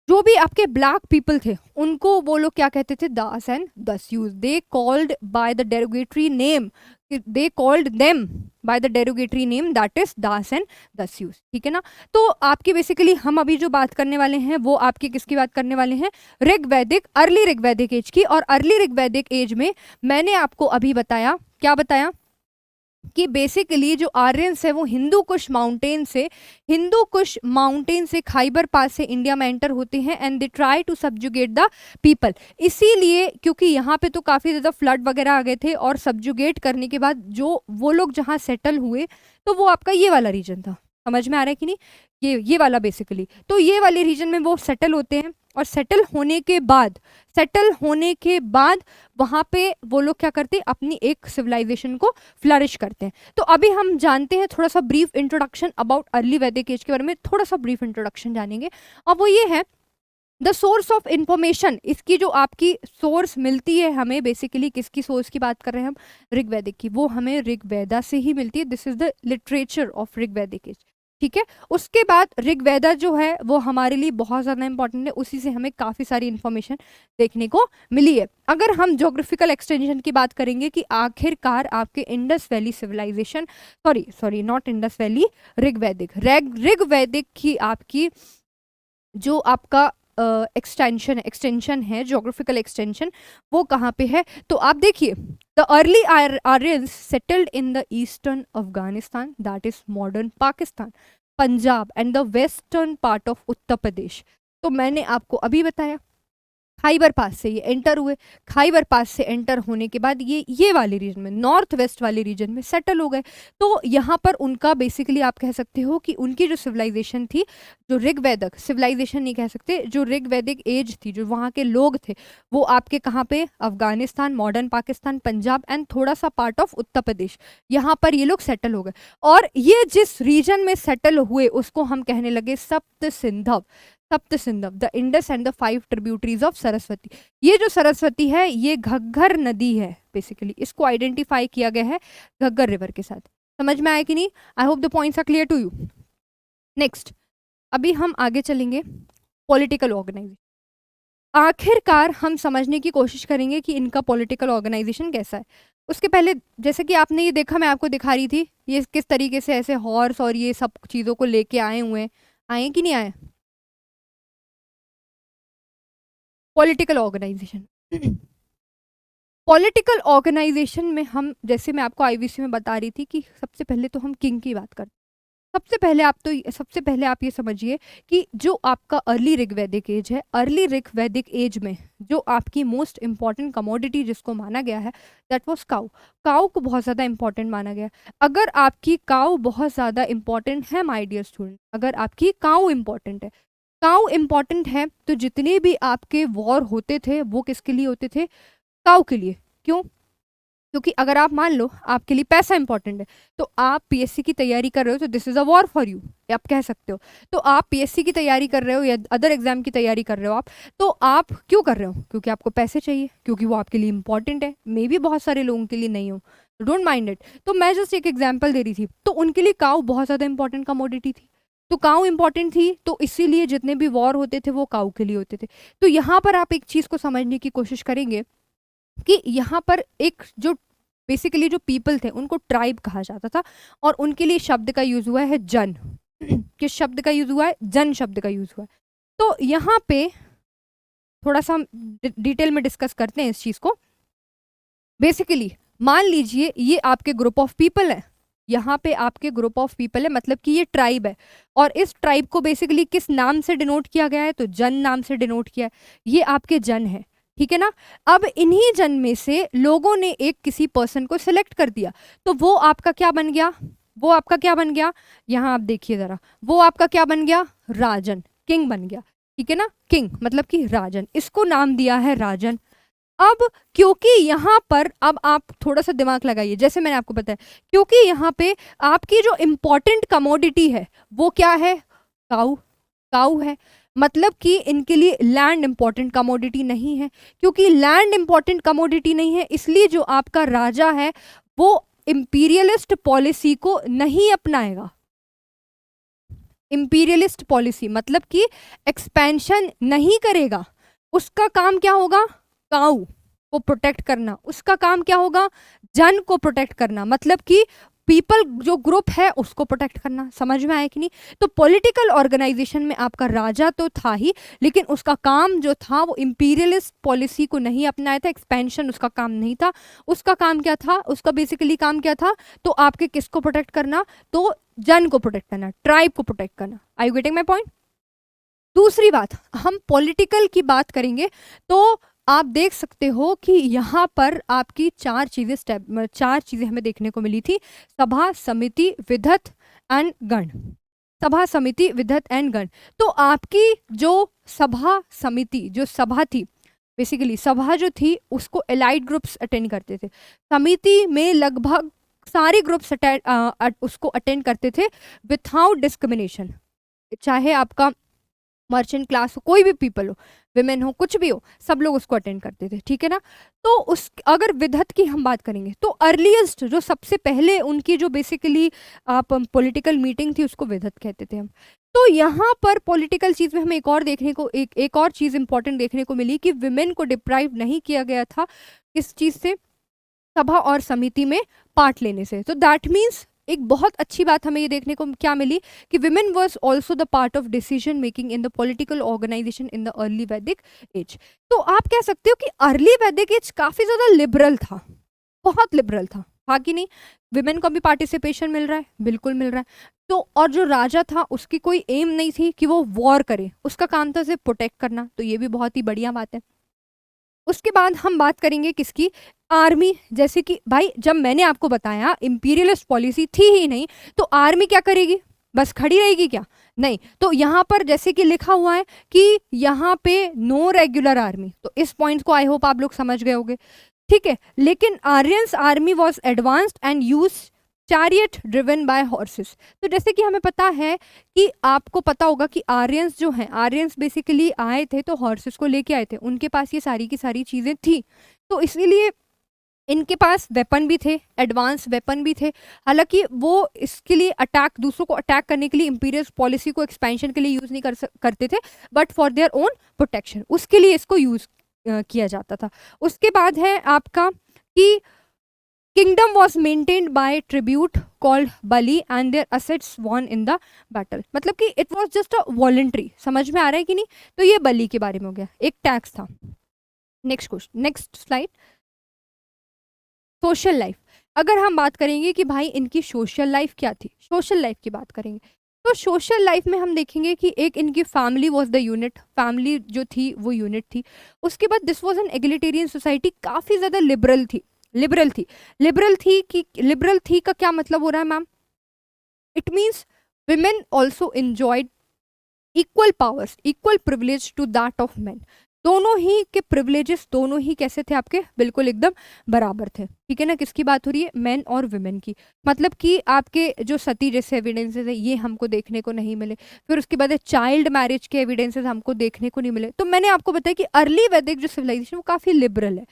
[SPEAKER 1] जो भी आपके ब्लैक पीपल थे, उनको वो लोग क्या कहते थे, Das and Dasyus. They called by the derogatory name, they called them by the derogatory name, that is Das and Dasyus. ठीक है ना। तो आपकी बेसिकली हम अभी जो बात करने वाले हैं वो आपकी किसकी बात करने वाले हैं, ऋग्वैदिक, अर्ली ऋग्वैदिक एज की। और अर्ली ऋग्वैदिक एज में मैंने आपको अभी बताया, क्या बताया, कि बेसिकली जो आर्यंस है वो हिंदू कुश माउंटेन से खाइबर पास से इंडिया में एंटर होते हैं and they try to subjugate the people. इसीलिए क्योंकि यहाँ पे तो काफ़ी ज़्यादा फ्लड वगैरह आ गए थे, और सब्जुगेट करने के बाद जो वो लोग जहाँ सेटल हुए तो वो आपका ये वाला रीजन था। समझ में आ रहा है कि नहीं, ये वाला बेसिकली, तो ये वाले रीजन में वो सेटल होते हैं। और सेटल होने के बाद वहाँ पे वो लोग क्या करते हैं, अपनी एक सिविलाइजेशन को फ्लरिश करते हैं। तो अभी हम जानते हैं थोड़ा सा brief introduction about early Vedic as के बारे में, थोड़ा सा ब्रीफ इंट्रोडक्शन जानेंगे। और वो ये है द सोर्स ऑफ इंफॉर्मेशन, इसकी जो आपकी सोर्स मिलती है हमें, बेसिकली किसकी सोर्स की बात कर रहे हैं हम, ऋग्वैदिक की, वो हमें ऋग्वेदा से ही मिलती है। This is the literature of Rigvedic age. ठीक है। उसके बाद ऋग्वेदा जो है वो हमारे लिए बहुत ज़्यादा इंपॉर्टेंट है, उसी से हमें काफ़ी सारी इंफॉर्मेशन देखने को मिली है। अगर हम ज्योग्राफिकल एक्सटेंशन की बात करेंगे कि आखिरकार आपके Indus valley civilization, sorry not Indus valley, Rigvedic की आपकी जो आपका एक्सटेंशन है, ज्योग्राफिकल एक्सटेंशन, वो कहाँ पे है। तो आप देखिए, the early Aryans settled in the eastern Afghanistan, that is modern Pakistan, Punjab and the western part of Uttar Pradesh. तो मैंने आपको अभी बताया खाइबर पास से ये एंटर हुए, खाइबर पास से एंटर होने के बाद ये वाले रीजन में, नॉर्थ वेस्ट वाले रीजन में सेटल हो गए। तो यहाँ पर उनका बेसिकली आप कह सकते हो कि उनकी जो सिविलाइजेशन थी, जो ऋग्वैदिक सिविलाइजेशन नहीं कह सकते, जो ऋग्वैदिक एज थी, जो वहाँ के लोग थे, वो आपके कहाँ पे, अफगानिस्तान, मॉडर्न पाकिस्तान, पंजाब एंड थोड़ा सा पार्ट ऑफ उत्तर प्रदेश, यहाँ पर ये लोग सेटल हो गए। और ये जिस रीजन में सेटल हुए उसको हम कहने लगे Sapta Sindhava, the Indus and the 5 tributaries of Saraswati. ये जो सरस्वती है ये घग्गर नदी है, बेसिकली इसको आइडेंटिफाई किया गया है घग्गर रिवर के साथ। समझ में आया कि नहीं, I hope the points are clear to you. Next, अभी हम आगे चलेंगे पॉलिटिकल ऑर्गेनाइजेशन। आखिरकार हम समझने की कोशिश करेंगे कि इनका पॉलिटिकल ऑर्गेनाइजेशन कैसा है। उसके पहले जैसे कि आपने ये देखा, मैं आपको दिखा रही थी, ये किस तरीके से ऐसे हॉर्स और ये सब चीज़ों को लेके आए हुए हैं, आए कि नहीं आए। पॉलिटिकल ऑर्गेनाइजेशन, पॉलिटिकल ऑर्गेनाइजेशन में हम, जैसे मैं आपको आईवीसी में बता रही थी कि सबसे पहले तो हम किंग की बात करते हैं। सबसे पहले आप ये समझिए कि जो आपका अर्ली ऋग्वैदिक एज है, अर्ली ऋग्वैदिक एज में जो आपकी मोस्ट इंपॉर्टेंट कमोडिटी जिसको माना गया है, दैट वाज काउ। काउ को बहुत ज़्यादा इंपॉर्टेंट माना गया। अगर आपकी काउ बहुत ज़्यादा इंपॉर्टेंट है माय डियर स्टूडेंट, अगर आपकी काउ इंपॉर्टेंट है, काउ इंपॉर्टेंट है, तो जितने भी आपके वॉर होते थे वो किसके लिए होते थे, काऊ के लिए। क्यों? क्योंकि अगर आप मान लो आपके लिए पैसा इंपॉर्टेंट है, तो आप पीएससी की तैयारी कर रहे हो, तो this is a war for you, आप कह सकते हो। तो आप पीएससी की तैयारी कर रहे हो या अदर एग्जाम की तैयारी कर रहे हो आप, तो आप क्यों कर रहे हो? क्योंकि आपको पैसे चाहिए, क्योंकि वो आपके लिए इंपॉर्टेंट है। मे बी बहुत सारे लोगों के लिए नहीं हो, डोंट माइंड इट। तो मैं जस्ट एक एग्जाम्पल दे रही थी, तो उनके लिए काऊ बहुत ज़्यादा इंपॉर्टेंट कमोडिटी थी। तो काऊ इंपॉर्टेंट थी, तो इसीलिए जितने भी वॉर होते थे वो काऊ के लिए होते थे। तो यहाँ पर आप एक चीज़ को समझने की कोशिश करेंगे कि यहाँ पर एक जो बेसिकली जो पीपल थे उनको ट्राइब कहा जाता था, और उनके लिए शब्द का यूज हुआ है जन। किस शब्द का यूज हुआ है? जन शब्द का यूज हुआ है। तो यहाँ पे थोड़ा सा हम डिटेल में डिस्कस करते हैं इस चीज को। बेसिकली मान लीजिए ये आपके ग्रुप ऑफ पीपल है, यहाँ पे आपके ग्रुप ऑफ पीपल है, मतलब कि ये ट्राइब है, और इस ट्राइब को बेसिकली किस नाम से डिनोट किया गया है? तो जन नाम से डिनोट किया है। ये आपके जन है, ठीक है ना। अब इन्हीं जन में से लोगों ने एक किसी पर्सन को सिलेक्ट कर दिया, तो वो आपका क्या बन गया? वो आपका क्या बन गया? यहाँ आप देखिए जरा, वो आपका क्या बन गया? राजन, किंग बन गया, ठीक है ना। किंग मतलब कि राजन, इसको नाम दिया है राजन। अब क्योंकि यहाँ पर, अब आप थोड़ा सा दिमाग लगाइए, जैसे मैंने आपको बताया, क्योंकि यहाँ पे आपकी जो इम्पोर्टेंट कमोडिटी है वो क्या है? काऊ। काऊ है, मतलब कि इनके लिए लैंड इंपॉर्टेंट कमोडिटी नहीं है। क्योंकि लैंड इंपॉर्टेंट कमोडिटी नहीं है, इसलिए जो आपका राजा है वो इंपीरियलिस्ट पॉलिसी को नहीं अपनाएगा। इंपीरियलिस्ट पॉलिसी मतलब कि एक्सपेंशन नहीं करेगा। उसका काम क्या होगा? काऊ को प्रोटेक्ट करना। उसका काम क्या होगा? जन को प्रोटेक्ट करना, मतलब कि पीपल जो ग्रुप है उसको प्रोटेक्ट करना। समझ में आया कि नहीं? तो पॉलिटिकल ऑर्गेनाइजेशन में आपका राजा तो था ही, लेकिन उसका काम जो था वो इंपीरियलिस्ट पॉलिसी को नहीं अपनाया था। एक्सपेंशन उसका काम नहीं था। उसका काम क्या था? उसका बेसिकली काम क्या था? तो आपके किसको प्रोटेक्ट करना? तो जन को प्रोटेक्ट करना, ट्राइब को प्रोटेक्ट करना। आई यू गेटिंग माई पॉइंट? दूसरी बात, हम पॉलिटिकल की बात करेंगे तो आप देख सकते हो कि यहाँ पर आपकी चार चीजें हमें देखने को मिली थी: सभा, समिति, विधत एंड गण। सभा, समिति, विधत एंड गण। तो आपकी जो सभा समिति, जो सभा थी, बेसिकली सभा जो थी उसको एलाइड ग्रुप्स अटेंड करते थे। समिति में लगभग सारे ग्रुप्स उसको अटेंड करते थे विथआउट डिस्क्रिमिनेशन। चाहे आपका मर्चेंट क्लास हो, कोई भी पीपल हो, विमेन हो, कुछ भी हो, सब लोग उसको अटेंड करते थे, ठीक है ना। तो उस अगर विधत की हम बात करेंगे तो अर्लीस्ट जो सबसे पहले उनकी जो बेसिकली आप पॉलिटिकल मीटिंग थी उसको विधत कहते थे हम। तो यहाँ पर पॉलिटिकल चीज में हमें एक और देखने को एक और चीज इंपॉर्टेंट देखने को मिली कि विमेन को डिप्राइव नहीं किया गया था इस चीज से, सभा और समिति में पार्ट लेने से। तो दैट मीन्स एक बहुत अच्छी बात हमें ये देखने को क्या मिली कि women was also the part of decision making in the political organization in the early Vedic age. तो आप कह सकते हो कि अर्ली वैदिक एज काफी ज्यादा लिबरल था, बहुत लिबरल था कि नहीं? विमेन को भी पार्टिसिपेशन मिल रहा है, बिल्कुल मिल रहा है। तो और जो राजा था उसकी कोई एम नहीं थी कि वो वॉर करे, उसका काम था सिर्फ प्रोटेक्ट करना। तो ये भी बहुत ही बढ़िया बात है। उसके बाद हम बात करेंगे किसकी? आर्मी। जैसे कि भाई जब मैंने आपको बताया इंपीरियलिस्ट पॉलिसी थी ही नहीं, तो आर्मी क्या करेगी? बस खड़ी रहेगी क्या? नहीं। तो यहाँ पर जैसे कि लिखा हुआ है कि यहाँ पे नो रेगुलर आर्मी, तो इस पॉइंट को आई होप आप लोग समझ गए होंगे, ठीक है। लेकिन Aryans army was advanced and use chariot driven by horses. तो जैसे कि हमें पता है कि आपको पता होगा कि आर्यंस जो हैं, आर्यंस बेसिकली आए थे तो हॉर्सेस को लेके आए थे, उनके पास ये सारी की सारी चीज़ें थी, तो इसीलिए इनके पास वेपन भी थे, एडवांस वेपन भी थे। हालांकि वो इसके लिए अटैक, दूसरों को अटैक करने के लिए, इंपीरियल पॉलिसी को एक्सपेंशन के लिए यूज़ नहीं करते थे, but for their own protection, उसके लिए इसको यूज़ किया जाता था। उसके बाद है आपका कि kingdom was maintained by tribute called bali and their assets won in the battle। मतलब कि it was just a voluntary। समझ में आ रहा है कि नहीं? तो ये बलि के बारे में हो गया, एक टैक्स था। Next question, next slide. Social life. अगर हम बात करेंगे कि भाई इनकी सोशल लाइफ क्या थी, सोशल लाइफ की बात करेंगे तो सोशल लाइफ में हम देखेंगे कि एक इनकी family was the unit, family जो थी वो यूनिट थी। उसके बाद दिस वॉज एन एग्लिटेरियन सोसाइटी, काफ़ी ज़्यादा लिबरल थी। लिबरल थी, लिबरल थी कि लिबरल थी का क्या मतलब हो रहा है ma'am? It means women also enjoyed equal powers, equal privilege to that of men। दोनों ही के प्रिविलेजेस दोनों ही कैसे थे आपके, बिल्कुल एकदम बराबर थे, ठीक है ना। किसकी बात हो रही है, मेन और वुमेन की। मतलब कि आपके जो सती जैसे एविडेंसेस है ये हमको देखने को नहीं मिले, फिर उसके बाद चाइल्ड मैरिज के एविडेंसेस हमको देखने को नहीं मिले। तो मैंने आपको बताया कि अर्ली वैदिक जो सिविलाइजेशन वो काफी लिबरल है।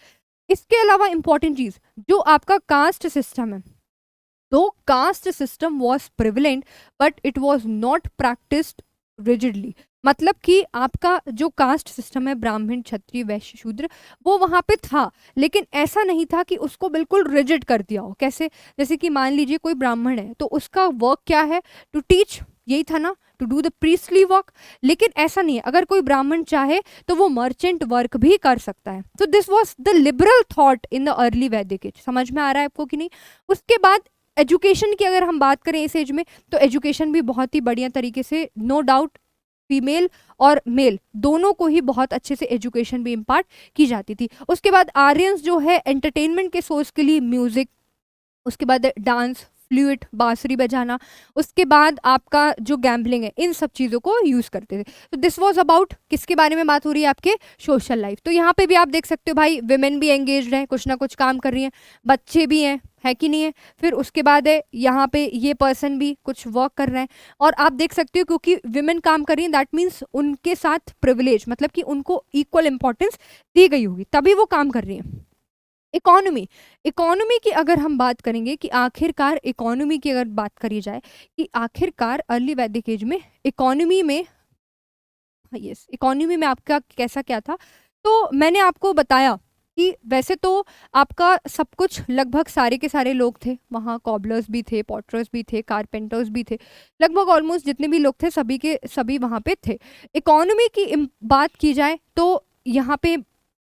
[SPEAKER 1] इसके अलावा इंपॉर्टेंट चीज जो आपका कास्ट सिस्टम है, तो caste system was prevalent but it was not practised rigidly. मतलब कि आपका जो कास्ट सिस्टम है, ब्राह्मण क्षत्रिय वैश्य शूद्र, वो वहां पे था, लेकिन ऐसा नहीं था कि उसको बिल्कुल रिजिड कर दिया हो। कैसे, जैसे कि मान लीजिए कोई ब्राह्मण है तो उसका वर्क क्या है, टू टीच, यही था ना, to do the priestly work. लेकिन ऐसा नहीं है, अगर कोई ब्राह्मण चाहे तो वो मर्चेंट वर्क भी कर सकता है। तो this was the liberal thought in the early Vedic as. समझ में आ रहा है आपको कि नहीं। उसके बाद एजुकेशन की अगर हम बात करें इस एज में, तो एजुकेशन भी बहुत ही बढ़िया तरीके से, नो डाउट, फीमेल और मेल दोनों को ही बहुत अच्छे से एजुकेशन भी इम्पार्ट की जाती थी। उसके बाद आर्यंस जो है एंटरटेनमेंट के सोर्स के लिए म्यूजिक, उसके बाद डांस, फ्लूट, बांसुरी बजाना, उसके बाद आपका जो गैम्बलिंग है, इन सब चीज़ों को यूज़ करते थे। तो दिस वाज अबाउट किसके बारे में बात हो रही है, आपके सोशल लाइफ। तो यहाँ पे भी आप देख सकते हो भाई, विमेन भी एंगेज्ड हैं, कुछ ना कुछ काम कर रही हैं, बच्चे भी हैं, है कि नहीं है। फिर उसके बाद है यहाँ पे ये पर्सन भी कुछ वर्क कर रहे हैं, और आप देख सकते हो क्योंकि विमेन काम कर रही हैं, दैट मीन्स उनके साथ प्रिविलेज, मतलब कि उनको इक्वल इंपॉर्टेंस दी गई होगी, तभी वो काम कर रही हैं। इकोनॉमी, इकोनॉमी की अगर हम बात करेंगे कि आखिरकार इकोनॉमी की अगर बात करी जाए कि आखिरकार अर्ली वैदिक एज में इकोनॉमी में, यस, इकोनॉमी में आपका कैसा क्या था, तो मैंने आपको बताया कि वैसे तो आपका सब कुछ लगभग सारे के सारे लोग थे वहाँ, कॉबलर्स भी थे, पॉटर्स भी थे, कारपेंटर्स भी थे, लगभग ऑलमोस्ट जितने भी लोग थे सभी के सभी वहाँ पे थे। इकोनॉमी की बात की जाए तो यहाँ पे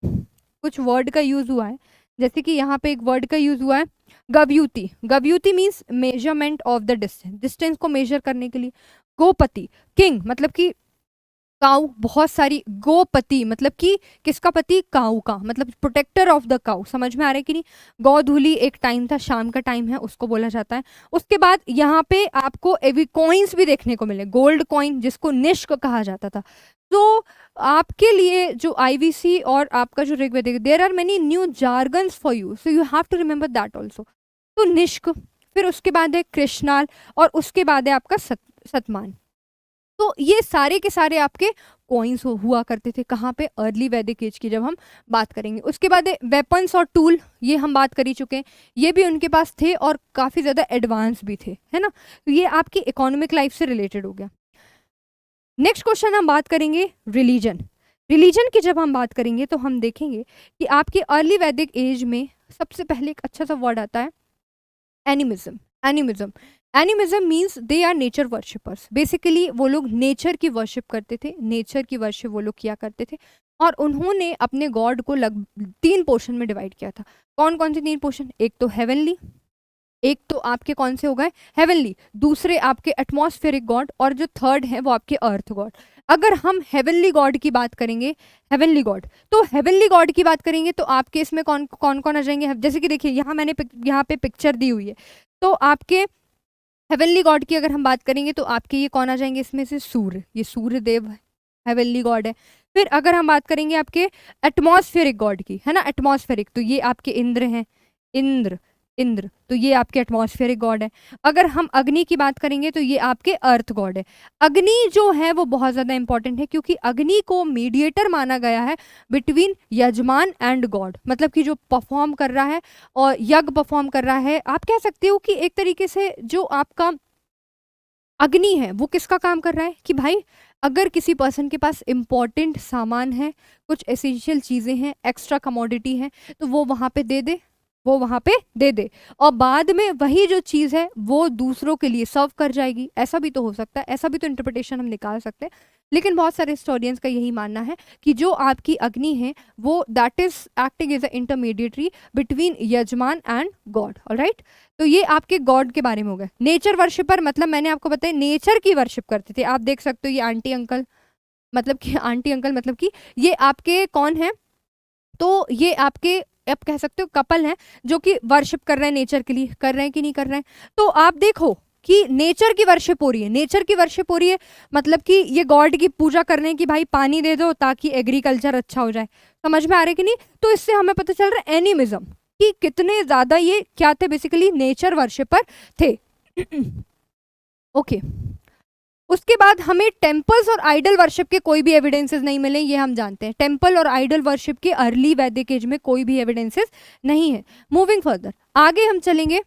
[SPEAKER 1] कुछ वर्ड का यूज हुआ है, जैसे कि यहाँ पे एक वर्ड का यूज हुआ है गव्यूति। Gavyuti means measurement of the distance, distance को मेजर करने के लिए। गोपति, किंग, मतलब कि काऊ, बहुत सारी। गोपति मतलब कि किसका पति, काऊ का, मतलब प्रोटेक्टर ऑफ द काऊ। समझ में आ रहा है कि नहीं। गौधूली एक टाइम था, शाम का टाइम है, उसको बोला जाता है। उसके बाद यहाँ पे आपको एवी कॉइन्स भी देखने को मिले, गोल्ड कॉइन जिसको निष्क कहा जाता था। तो आपके लिए जो आईवीसी और आपका जो Rigvedic, there are many new jargons for you, so you have to remember that also. तो निष्क, फिर उसके बाद है कृष्णाल, और उसके बाद है आपका सतमान। तो ये सारे के सारे आपके कॉइन्स हुआ करते थे कहाँ पे, अर्ली वैदिक एज की जब हम बात करेंगे। उसके बाद वेपन्स और टूल, ये हम बात कर ही चुके हैं, ये भी उनके पास थे और काफ़ी ज़्यादा एडवांस भी थे, है ना। तो ये आपकी इकोनॉमिक लाइफ से रिलेटेड हो गया। नेक्स्ट क्वेश्चन हम बात करेंगे रिलीजन। रिलीजन की जब हम बात करेंगे तो हम देखेंगे कि आपके अर्ली वैदिक एज में सबसे पहले एक अच्छा सा वर्ड आता है animism. Animism, animism means they are nature worshippers. Basically वो लोग नेचर की वर्शिप करते थे, नेचर की वर्शिप वो लोग किया करते थे, और उन्होंने अपने गॉड को 3 पोर्शन में डिवाइड किया था। कौन कौन से 3 पोर्शन, एक तो हेवनली, एक तो आपके कौन से हो गए हेवनली, दूसरे आपके एटमॉस्फेरिक गॉड, और जो थर्ड है वो आपके अर्थ गॉड। अगर हम हेवनली गॉड की बात करेंगे, हेवनली गॉड, तो हेवनली गॉड की बात करेंगे तो आपके इसमें कौन कौन कौन आ जाएंगे, जैसे कि देखिए यहाँ मैंने यहाँ पे पिक्चर दी हुई है, तो आपके हेवनली गॉड की अगर हम बात करेंगे तो आपके ये कौन आ जाएंगे इसमें से, सूर्य, ये सूर्य देव हेवनली गॉड है। फिर अगर हम बात करेंगे आपके एटमॉस्फेरिक गॉड की, है ना, एटमॉस्फेरिक, तो ये आपके इंद्र हैं, इंद्र, इंद्र, तो ये आपके एटमॉस्फेरिक गॉड है। अगर हम अग्नि की बात करेंगे तो ये आपके अर्थ गॉड है। अग्नि जो है वो बहुत ज़्यादा इंपॉर्टेंट है क्योंकि अग्नि को मीडिएटर माना गया है बिटवीन यजमान एंड गॉड, मतलब कि जो परफॉर्म कर रहा है और यज्ञ परफॉर्म कर रहा है, आप कह सकते हो कि एक तरीके से जो आपका अग्नि है वो किसका काम कर रहा है कि भाई अगर किसी पर्सन के पास इंपॉर्टेंट सामान है, कुछ एसेंशियल चीज़ें हैं, एक्स्ट्रा कमोडिटी है, तो वो वहाँ पे दे दे, वो वहाँ पे दे दे, और बाद में वही जो चीज़ है वो दूसरों के लिए सर्व कर जाएगी। ऐसा भी तो हो सकता है, ऐसा भी तो इंटरप्रिटेशन हम निकाल सकते हैं, लेकिन बहुत सारे हिस्टोरियंस का यही मानना है कि जो आपकी अग्नि है वो that is acting as a intermediatory between yajaman and god. Alright, तो ये आपके गॉड के बारे में हो गया। नेचर वर्शिपर, मतलब मैंने आपको बताया नेचर की वर्शिप करते थे। आप देख सकते हो ये आंटी अंकल, मतलब कि आंटी अंकल मतलब कि ये आपके कौन है, तो ये आपके आप कह सकते हो कपल हैं जो कि वर्शिप कर रहे हैं नेचर के लिए, कर रहे हैं कि नहीं कर रहे हैं। तो आप देखो कि नेचर की वर्शिप हो रही है। नेचर की वर्शिप हो रही है मतलब कि ये गॉड की पूजा करने की, भाई पानी दे दो ताकि एग्रीकल्चर अच्छा हो जाए। समझ में आ रहा है कि नहीं? तो इससे हमें पता चल रहा है एनिमिज्म कि कितने ज्यादा ये क्या थे, बेसिकली नेचर वर्शिपर थे। ओके उसके बाद हमें टेम्पल्स और आइडल वर्शिप के कोई भी एविडेंसेस नहीं मिले, ये हम जानते हैं। टेम्पल और आइडल वर्शिप के अर्ली वैदिक एज में कोई भी एविडेंसेस नहीं है। मूविंग फर्दर आगे हम चलेंगे,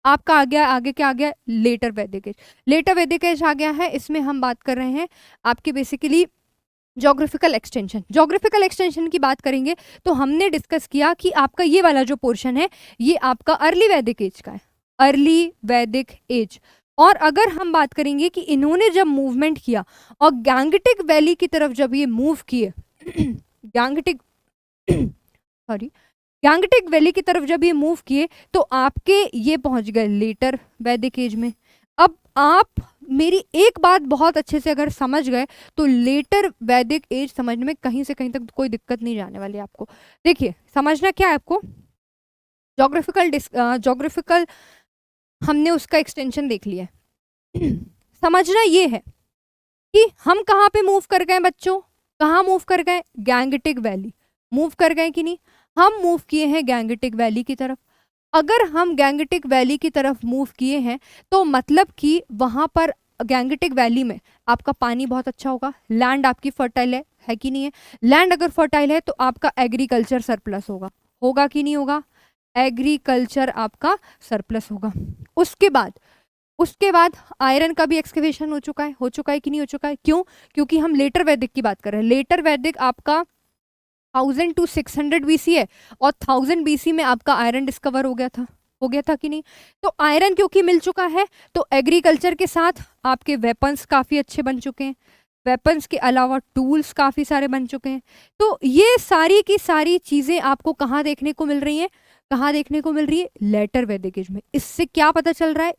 [SPEAKER 1] आपका आ गया, आगे क्या आ गया, letter Vedic as. Letter Vedic as आ गया है, इसमें हम बात कर रहे हैं आपके basically geographical extension. Geographical extension की बात करेंगे तो हमने डिस्कस किया कि आपका ये वाला जो पोर्शन है ये आपका अर्ली वैदिक एज का है, अर्ली वैदिक एज। और अगर हम बात करेंगे कि इन्होंने जब मूवमेंट किया और गैंगटिक वैली की तरफ जब ये मूव किए गैंगटिक सॉरी गैंगटिक वैली की तरफ जब ये मूव किए तो आपके ये पहुंच गए लेटर वैदिक एज में। अब आप मेरी एक बात बहुत अच्छे से अगर समझ गए तो लेटर वैदिक एज समझने में कहीं से कहीं तक कोई दिक्कत नहीं जाने वाली आपको। देखिए समझना क्या है आपको, जोग्राफिकल हमने उसका एक्सटेंशन देख लिया है। समझना ये है कि हम कहाँ पे मूव कर गए बच्चों, कहाँ मूव कर गए, गैंगटिक वैली मूव कर गए कि नहीं, हम मूव किए हैं गैंगटिक वैली की तरफ। अगर हम गैंगटिक वैली की तरफ मूव किए हैं तो मतलब कि वहां पर गैंगटिक वैली में आपका पानी बहुत अच्छा होगा, लैंड आपकी फर्टाइल है कि नहीं है। लैंड अगर फर्टाइल है तो आपका एग्रीकल्चर सरप्लस होगा, होगा कि नहीं होगा, एग्रीकल्चर आपका सरप्लस होगा। उसके बाद आयरन का भी एक्सकेवेशन हो चुका है कि नहीं हो चुका है, क्यों, क्योंकि हम लेटर वैदिक की बात कर रहे हैं। लेटर वैदिक आपका 1000 to 600 BC है और 1000 BC में आपका आयरन डिस्कवर हो गया था कि नहीं। तो आयरन क्योंकि मिल चुका है तो एग्रीकल्चर के साथ आपके वेपन्स काफ़ी अच्छे बन चुके हैं, वेपन्स के अलावा टूल्स काफ़ी सारे बन चुके हैं। तो ये सारी की सारी चीज़ें आपको कहाँ देखने को मिल रही हैं, कहाँ देखने को मिल रही है, लेटर वैदिक एज में। इससे क्या पता चल रहा है,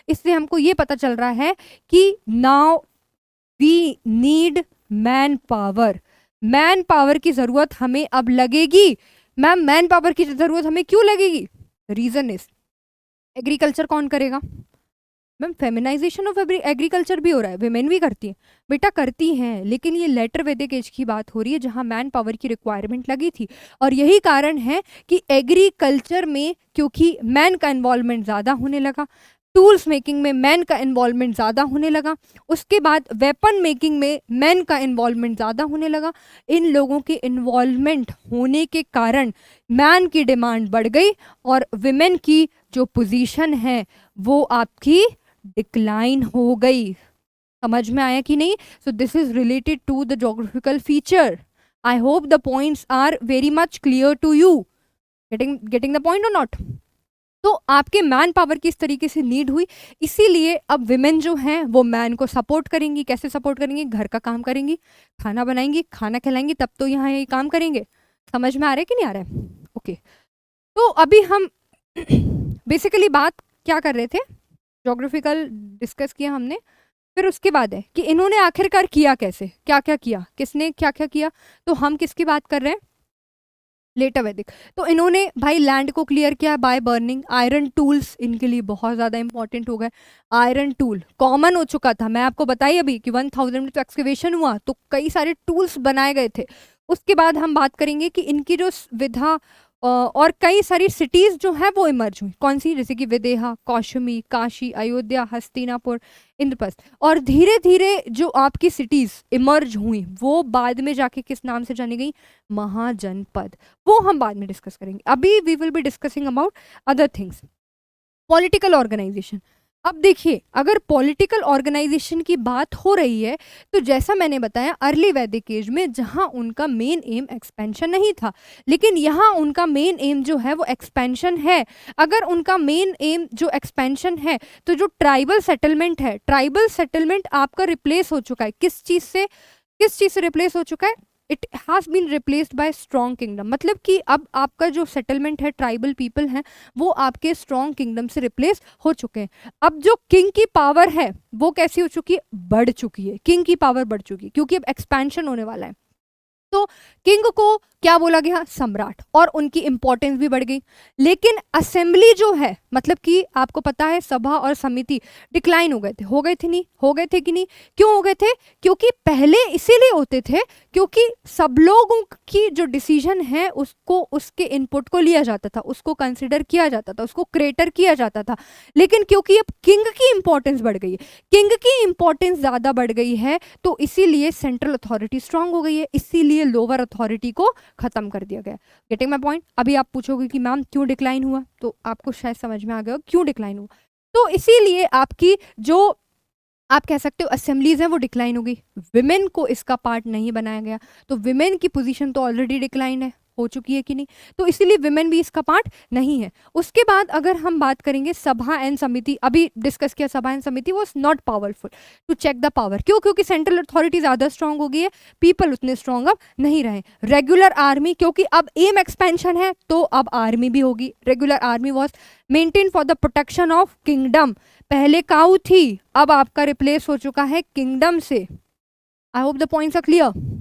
[SPEAKER 1] इससे हमको ये पता चल रहा है कि now we need man power. Man power की जरूरत हमें अब लगेगी। मैम मैन पावर की जरूरत हमें क्यों लगेगी, रीजन इज एग्रीकल्चर कौन करेगा। मैम फेमिनाइजेशन ऑफ एग्रीकल्चर भी हो रहा है, विमेन भी करती हैं, बेटा करती हैं, लेकिन ये लेटर वैदिक एज की बात हो रही है जहां मैन पावर की रिक्वायरमेंट लगी थी। और यही कारण है कि एग्रीकल्चर में क्योंकि मैन का इन्वॉल्वमेंट ज़्यादा होने लगा, टूल्स मेकिंग में मैन का इन्वॉल्वमेंट ज़्यादा होने लगा, उसके बाद वेपन मेकिंग में मैन का इन्वॉल्वमेंट ज़्यादा होने लगा। इन लोगों के इन्वॉल्वमेंट होने के कारण मैन की डिमांड बढ़ गई और विमेन की जो पोजीशन है वो आपकी डिक्लाइन हो गई। समझ में आया कि नहीं? So this is related to the geographical feature. I hope the points are very much clear to you, getting the point or not. तो आपके मैन पावर की इस तरीके से नीड हुई, इसीलिए अब विमेन जो हैं वो मैन को सपोर्ट करेंगी। कैसे सपोर्ट करेंगी, घर का काम करेंगी, खाना बनाएंगी, खाना खिलाएंगी, तब तो यहाँ ये काम करेंगे। समझ में आ रहा है कि नहीं आ रहा है? ओके तो अभी हम बेसिकली बात क्या कर रहे थे, जोग्राफिकल डिस्कस किया हमने, फिर उसके बाद है कि इन्होंने आखिरकार किया कैसे, क्या क्या किया, किसने क्या क्या किया। तो हम किसकी बात कर रहे हैं, लेटर वैदिक। तो इन्होंने भाई लैंड को क्लियर किया बाय बर्निंग। आयरन टूल्स इनके लिए बहुत ज़्यादा इंपॉर्टेंट हो गए। आयरन टूल कॉमन हो चुका था, मैं आपको बताई अभी कि 1000 में तो एक्सकेवेशन हुआ तो कई सारे टूल्स बनाए गए थे। उसके बाद हम बात करेंगे कि इनकी जो विधा और कई सारी सिटीज़ जो है वो इमर्ज हुई, कौन सी, जैसे कि विदेहा, कौशमी, काशी, अयोध्या, हस्तिनापुर, इंद्रप्रस्थ। और धीरे धीरे जो आपकी सिटीज़ इमर्ज हुई वो बाद में जाके किस नाम से जानी गई, महाजनपद। वो हम बाद में डिस्कस करेंगे, अभी we will be discussing about other things. Political organization. अब देखिए अगर पॉलिटिकल ऑर्गेनाइजेशन की बात हो रही है तो जैसा मैंने बताया अर्ली वैदिक एज में जहां उनका मेन एम एक्सपेंशन नहीं था, लेकिन यहाँ उनका मेन एम जो है वो एक्सपेंशन है। अगर उनका मेन एम जो एक्सपेंशन है तो जो ट्राइबल सेटलमेंट है, ट्राइबल सेटलमेंट आपका रिप्लेस हो चुका है, किस चीज़ से रिप्लेस हो चुका है, it has been replaced by strong kingdom. मतलब कि अब आपका जो सेटलमेंट है, ट्राइबल पीपल हैं, वो आपके स्ट्रॉन्ग किंगडम से रिप्लेस हो चुके हैं। अब जो किंग की पावर है वो कैसी हो चुकी है, बढ़ चुकी है, किंग की पावर बढ़ चुकी है, क्योंकि अब एक्सपेंशन होने वाला है। तो किंग को क्या बोला गया, सम्राट, और उनकी इंपॉर्टेंस भी बढ़ गई। लेकिन असेंबली जो है, मतलब कि आपको पता है सभा और समिति डिक्लाइन हो गए थे, हो गए थे नहीं, हो गए थे कि नहीं, क्यों हो गए थे, क्योंकि पहले इसीलिए होते थे क्योंकि सब लोगों की जो डिसीजन है उसको, उसके इनपुट को लिया जाता था, उसको कंसिडर किया जाता था, उसको क्रेटर किया जाता था। लेकिन क्योंकि अब किंग की इंपॉर्टेंस बढ़ गई है, किंग की इंपॉर्टेंस ज्यादा बढ़ गई है, तो इसीलिए सेंट्रल अथॉरिटी स्ट्रांग हो गई है, इसीलिए लोअर अथॉरिटी को खत्म कर दिया गया। Getting my point. अभी आप पूछोगे कि मैम क्यों डिक्लाइन हुआ, तो आपको शायद समझ में आ गया क्यों डिक्लाइन हुआ। तो इसीलिए आपकी जो आप कह सकते हो असेंबलीज है वो डिक्लाइन हो गई, विमेन को इसका पार्ट नहीं बनाया गया, तो विमेन की पोजीशन तो ऑलरेडी डिक्लाइन है, हो चुकी है कि नहीं, तो इसीलिए विमेन भी इसका पार्ट नहीं है। उसके बाद अगर हम बात करेंगे सभा एंड समिति, अभी डिस्कस किया sabha and samiti was not powerful to check the power, क्यों, क्योंकि सेंट्रल अथॉरिटी ज्यादा स्ट्रांग हो गई है, पीपल उतने स्ट्रांग अब नहीं रहे। रेगुलर आर्मी, क्योंकि अब एम एक्सपेंशन है तो अब आर्मी भी होगी, regular army was maintain for the protection of kingdom, पहले काऊ थी अब आपका रिप्लेस हो चुका है किंगडम से। I hope the points are clear.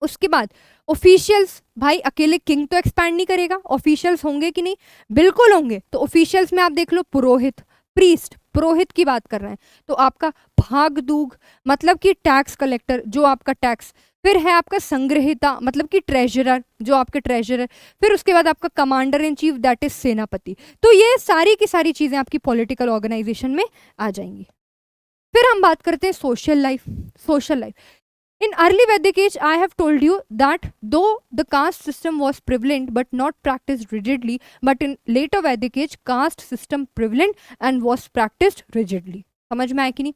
[SPEAKER 1] उसके बाद ऑफिशियल्स, भाई अकेले किंग तो एक्सपैंड नहीं करेगा, ऑफिशियल्स होंगे कि नहीं, बिल्कुल होंगे। तो ऑफिशियल्स में आप देख लो पुरोहित, प्रीस्ट, पुरोहित की बात कर रहे हैं तो आपका भागदूग मतलब कि टैक्स कलेक्टर जो आपका टैक्स, फिर है आपका संग्रहिता मतलब कि ट्रेजरर जो आपके ट्रेजरर, फिर उसके बाद आपका commander in chief that is सेनापति। तो ये सारी की सारी चीजें आपकी पॉलिटिकल ऑर्गेनाइजेशन में आ जाएंगी। फिर हम बात करते हैं social life. Social life in early Vedic age, I have told you that though the caste system was prevalent but not practiced rigidly, but in later Vedic age, caste system prevalent and was practiced rigidly. समझ में आया कि नहीं,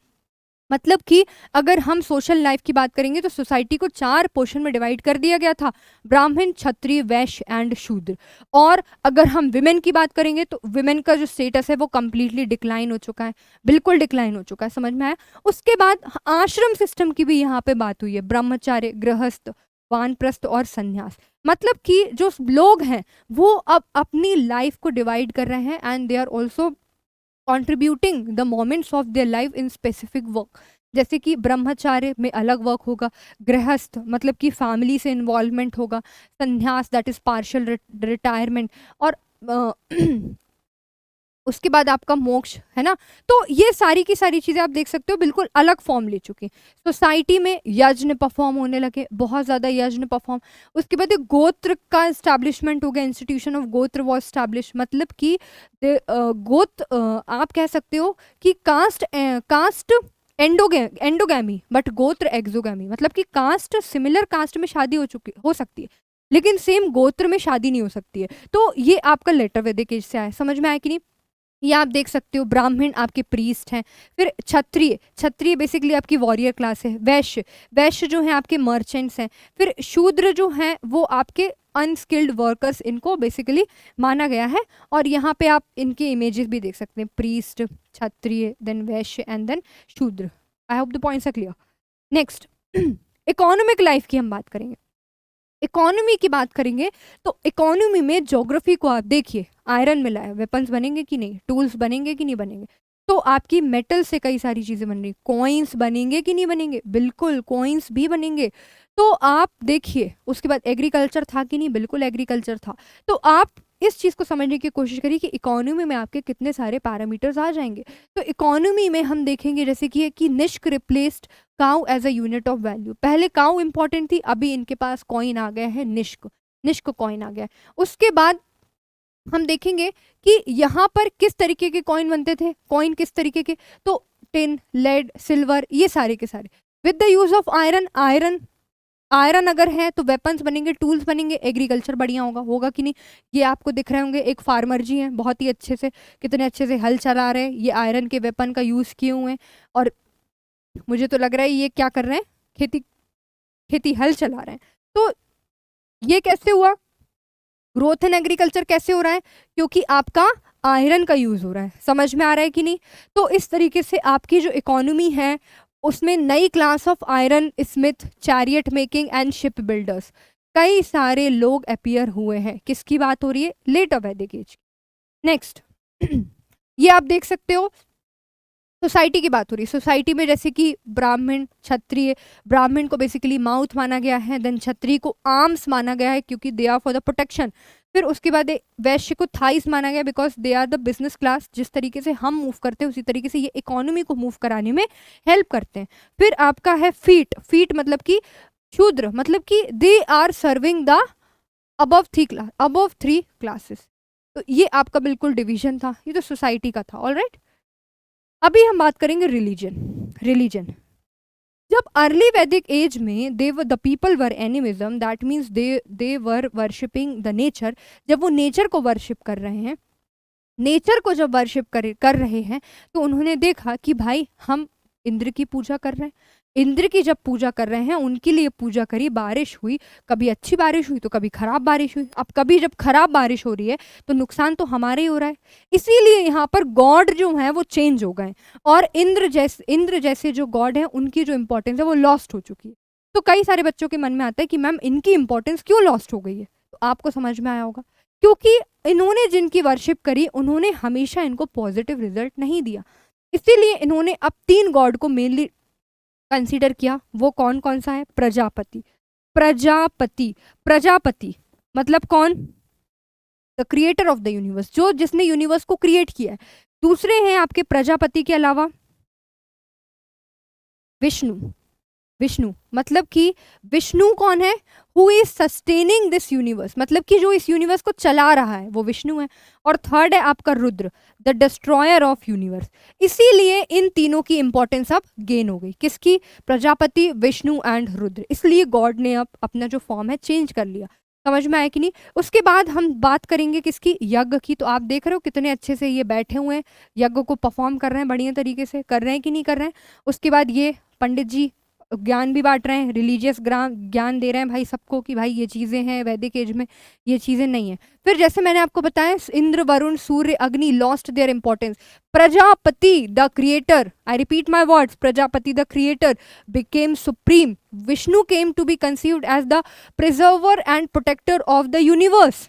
[SPEAKER 1] मतलब कि अगर हम social life की बात करेंगे तो सोसाइटी को 4 पोर्शन में डिवाइड कर दिया गया था, ब्राह्मण, क्षत्रिय, वैश्य एंड शूद्र। और अगर हम विमेन की बात करेंगे तो विमेन का जो स्टेटस है वो कंप्लीटली डिक्लाइन हो चुका है, बिल्कुल डिक्लाइन हो चुका है, समझ में आया। उसके बाद आश्रम सिस्टम की भी यहाँ पे बात हुई है, ब्रह्मचार्य, गृहस्थ, वानप्रस्थ और संन्यास, मतलब कि जो लोग हैं वो अब अपनी लाइफ को डिवाइड कर रहे हैं and they are also contributing the moments of their life in specific work. जैसे कि ब्रह्मचार्य में अलग वर्क होगा, गृहस्थ मतलब कि फैमिली से इन्वॉल्वमेंट होगा, संन्यास दैट इज पार्शियल रिटायरमेंट, और उसके बाद आपका मोक्ष है ना। तो ये सारी की सारी चीजें आप देख सकते हो बिल्कुल अलग फॉर्म ले चुकी। सोसाइटी में यज्ञ परफॉर्म होने लगे, बहुत ज्यादा यज्ञ परफॉर्म। उसके बाद एक गोत्र का एस्टैब्लिशमेंट हो गया, इंस्टीट्यूशन ऑफ गोत्र वॉज एस्टैब्लिश, मतलब कि गोत्र आप कह सकते हो कि कास्ट एंडोगैमी बट गोत्र एक्सोगैमी, मतलब कि कास्ट सिमिलर कास्ट में शादी हो सकती है लेकिन सेम गोत्र में शादी नहीं हो सकती है। तो ये आपका लेटर वैदिक एज से आया, समझ में आया कि नहीं। ये आप देख सकते हो, ब्राह्मण आपके प्रीस्ट हैं, फिर क्षत्रिय, क्षत्रिय बेसिकली आपकी वॉरियर क्लास है, वैश्य, वैश्य जो हैं आपके मर्चेंट्स हैं, फिर शूद्र जो हैं वो आपके अनस्किल्ड वर्कर्स, इनको बेसिकली माना गया है। और यहाँ पे आप इनके इमेजेस भी देख सकते हैं, priest, Kshatriya, then Vaishya and then Shudra. I hope the points are clear. Next economic life की हम बात करेंगे। इकोनॉमी की बात करेंगे तो इकोनॉमी में ज्योग्राफी को आप देखिए, आयरन मिला है, वेपन्स बनेंगे कि नहीं, टूल्स बनेंगे कि नहीं बनेंगे, तो आपकी मेटल से कई सारी चीजें बन रही, कॉइन्स बनेंगे कि नहीं बनेंगे, बिल्कुल कॉइन्स भी बनेंगे। तो आप देखिए उसके बाद एग्रीकल्चर था कि नहीं, बिल्कुल एग्रीकल्चर था। तो आप इस चीज को समझने की कोशिश करिए कि इकोनॉमी में आपके कितने सारे पैरामीटर्स आ जाएंगे। तो इकोनॉमी में हम देखेंगे जैसे कि nishka replaced cow as a unit of value, पहले काउ इंपॉर्टेंट थी, अभी इनके पास कॉइन आ गया है निष्क, निष्क कॉइन आ गया है। उसके बाद हम देखेंगे कि यहाँ पर किस तरीके के कॉइन बनते थे, कॉइन किस तरीके के, तो टिन, लेड, सिल्वर, ये सारे के सारे with the use of iron. Iron अगर है तो वेपन्स बनेंगे, टूल्स बनेंगे, एग्रीकल्चर बढ़िया होगा कि नहीं। ये आपको दिख रहे होंगे, एक फार्मर जी हैं, बहुत ही अच्छे से, कितने अच्छे से हल चला रहे हैं, ये आयरन के वेपन का यूज किए हुए हैं। और मुझे तो लग रहा है ये क्या कर रहे हैं, खेती हल चला रहे हैं। तो ये कैसे हुआ, ग्रोथ इन एग्रीकल्चर कैसे हो रहा है, क्योंकि आपका आयरन का यूज हो रहा है, समझ में आ रहा है कि नहीं। तो इस तरीके से आपकी जो इकोनॉमी है उसमें नई class of iron Smith, chariot making and ship builders, कई सारे लोग अपीयर हुए हैं। किसकी बात हो रही है, लेटर वैदिक एज। नेक्स्ट ये आप देख सकते हो सोसाइटी की बात हो रही है। सोसाइटी में जैसे कि ब्राह्मण, क्षत्रिय, ब्राह्मण को बेसिकली माउथ माना गया है, देन क्षत्रिय को आर्म्स माना गया है क्योंकि they are for the protection. फिर उसके बाद वैश्य को थाइस माना गया because they are the business class. जिस तरीके से हम मूव करते हैं उसी तरीके से ये इकोनॉमी को मूव कराने में हेल्प करते हैं। फिर आपका है फीट। फीट मतलब कि शूद्र, मतलब कि they are serving the above three classes. तो ये आपका बिल्कुल डिवीजन था, ये तो सोसाइटी का था। ऑलराइट, अभी हम बात करेंगे रिलीजन। रिलीजन जब अर्ली वैदिक एज में the people were animism, that means they were worshipping the nature. जब वो नेचर को वर्शिप कर रहे हैं, नेचर को जब वर्शिप कर रहे हैं, तो उन्होंने देखा कि भाई हम इंद्र की पूजा कर रहे हैं। इंद्र की जब पूजा कर रहे हैं, उनके लिए पूजा करी, बारिश हुई, कभी अच्छी बारिश हुई तो कभी खराब बारिश हुई। अब कभी जब खराब बारिश हो रही है तो नुकसान तो हमारे ही हो रहा है। इसीलिए यहाँ पर गॉड जो है वो चेंज हो गए और इंद्र जैसे जो गॉड हैं उनकी जो इंपॉर्टेंस है वो लॉस्ट हो चुकी है। तो कई सारे बच्चों के मन में आता है कि मैम इनकी इंपॉर्टेंस क्यों लॉस्ट हो गई है। तो आपको समझ में आया होगा क्योंकि इन्होंने जिनकी वर्शिप करी उन्होंने हमेशा इनको पॉजिटिव रिजल्ट नहीं दिया। इसीलिए इन्होंने अब 3 गॉड को मेनली कंसीडर किया। वो कौन कौन सा है? प्रजापति। प्रजापति, प्रजापति मतलब कौन? The creator of the universe, जो जिसने यूनिवर्स को क्रिएट किया है। दूसरे हैं आपके प्रजापति के अलावा विष्णु। विष्णु मतलब कि विष्णु कौन है? Who is sustaining this universe, मतलब कि जो इस यूनिवर्स को चला रहा है वो विष्णु है। और थर्ड है आपका Rudra, the destroyer of universe. इसीलिए इन तीनों की इंपॉर्टेंस अब गेन हो गई। किसकी? प्रजापति, विष्णु एंड रुद्र। इसलिए गॉड ने अब अपना जो फॉर्म है चेंज कर लिया। समझ में आया कि नहीं? उसके बाद हम बात करेंगे किसकी? यज्ञ की। तो आप देख रहे हो कितने अच्छे से ये बैठे हुए हैं, यज्ञ को परफॉर्म कर रहे हैं, बढ़िया तरीके से कर रहे हैं कि नहीं कर रहे हैं। उसके बाद ये पंडित जी ज्ञान भी बांट रहे हैं, रिलीजियस ज्ञान दे रहे हैं भाई सबको कि भाई ये चीज़ें हैं वैदिक एज में, ये चीज़ें नहीं है। फिर जैसे मैंने आपको बताया Indra, Varuna, Surya, Agni lost their importance. Prajapati the creator, I repeat my words, Prajapati the creator became supreme. Vishnu came to be conceived as the preserver and protector of the universe,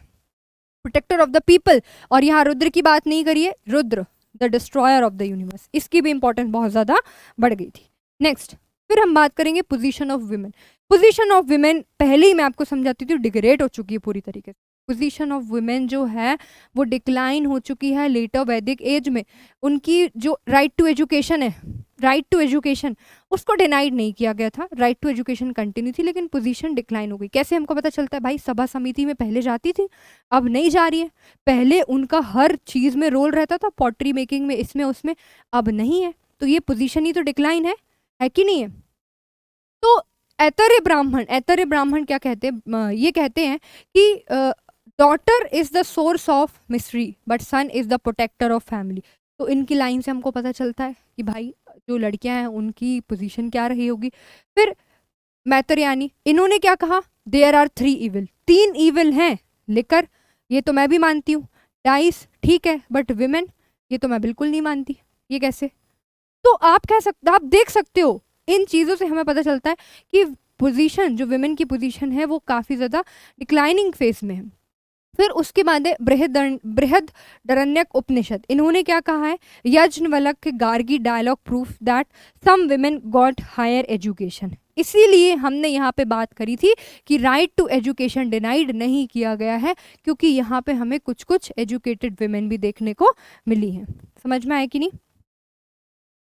[SPEAKER 1] protector of the people. और यहाँ रुद्र की बात नहीं करिए, Rudra the destroyer of the universe, इसकी भी importance बहुत ज़्यादा बढ़ गई थी। नेक्स्ट फिर हम बात करेंगे position of women. Position of women पहले ही मैं आपको समझाती थी, डिग्रेड हो चुकी है पूरी तरीके से। पोजीशन ऑफ वुमेन जो है वो डिक्लाइन हो चुकी है लेटर वैदिक एज में। उनकी जो राइट टू एजुकेशन है, राइट टू एजुकेशन उसको डिनाइड नहीं किया गया था, राइट टू एजुकेशन कंटिन्यू थी, लेकिन पोजीशन डिक्लाइन हो गई। कैसे हमको पता चलता है? भाई सभा समिति में पहले जाती थी, अब नहीं जा रही है। पहले उनका हर चीज़ में रोल रहता था, पॉटरी मेकिंग में, इसमें उसमें, अब नहीं है। तो ये पोजीशन ही तो डिक्लाइन है कि नहीं है? तो ऐतर्य ब्राह्मण क्या कहते हैं? ये कहते हैं कि daughter is the source of mystery but son is the protector of family. तो इनकी लाइन से हमको पता चलता है कि भाई जो लड़कियां हैं उनकी पोजीशन क्या रही होगी। फिर मैत्रेयानी, इन्होंने क्या कहा? देयर आर 3 इविल, 3 इविल हैं। लिकर, ये तो मैं भी मानती हूँ। डाइस, ठीक है, बट विमेन, ये तो मैं बिल्कुल नहीं मानती। ये कैसे? तो आप देख सकते हो इन चीज़ों से हमें पता चलता है कि पोजीशन, जो विमेन की पोजीशन है वो काफ़ी ज़्यादा डिक्लाइनिंग फेस में है। फिर उसके बाद है बृहदरण्यक उपनिषद। इन्होंने क्या कहा है? Yajnavalkya Gargi dialogue proof that some women got higher education. इसीलिए हमने यहाँ पे बात करी थी कि राइट टू एजुकेशन डिनाइड नहीं किया गया है, क्योंकि यहाँ पे हमें कुछ कुछ एजुकेटेड विमेन भी देखने को मिली हैं। समझ में आए कि नहीं?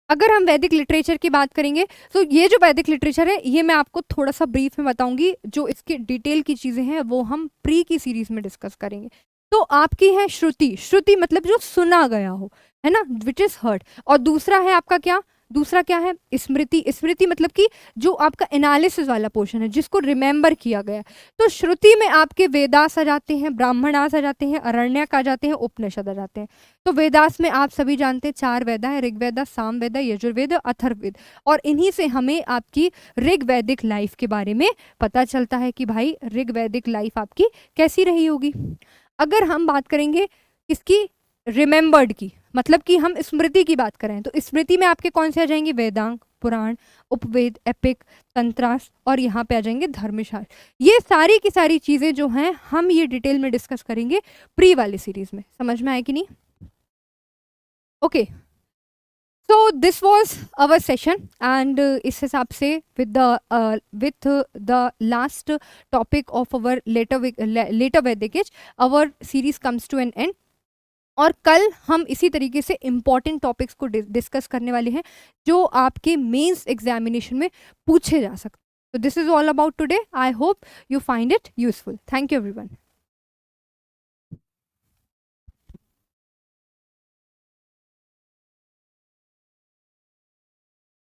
[SPEAKER 1] अगर हम वैदिक लिटरेचर की बात करेंगे तो ये जो वैदिक लिटरेचर है ये मैं आपको थोड़ा सा ब्रीफ में बताऊंगी, जो इसके डिटेल की चीज़ें हैं वो हम प्री की सीरीज में डिस्कस करेंगे। तो आपकी है श्रुति। श्रुति मतलब जो सुना गया हो, है ना, विच इज हर्ड। और दूसरा है आपका क्या? दूसरा क्या है? स्मृति। स्मृति मतलब कि जो आपका एनालिसिस वाला पोर्शन है, जिसको रिमेंबर किया गया है। तो श्रुति में आपके वेदास आ जाते हैं, ब्राह्मणास आ जाते हैं, अरण्यक आ जाते हैं, उपनिषद आ जाते हैं। तो वेदास में आप सभी जानते हैं 4 वेदा है, ऋग्वेद, सामवेद, यजुर्वेद, अथर्ववेद। और इन्हीं से हमें आपकी ऋग्वैदिक लाइफ के बारे में पता चलता है कि भाई ऋग्वैदिक लाइफ आपकी कैसी रही होगी। अगर हम बात करेंगे किसकी? रिमेंबर्ड की, मतलब कि हम स्मृति की बात करें तो स्मृति में आपके कौन से आ जाएंगे? वेदांग, पुराण, उपवेद, एपिक, तंत्रास, और यहाँ पे आ जाएंगे धर्मशास्त्र। ये सारी की सारी चीज़ें जो हैं हम ये डिटेल में डिस्कस करेंगे प्री वाली सीरीज में। समझ में आए कि नहीं? Okay, so this was our session and इस हिसाब से with the last topic of our later Vedic age our series comes to an end. और कल हम इसी तरीके से इम्पॉर्टेंट टॉपिक्स को डिस्कस करने वाले हैं जो आपके मेंस एग्जामिनेशन में पूछे जा सकते हैं। So this is all about today. I hope you find it useful. Thank you everyone.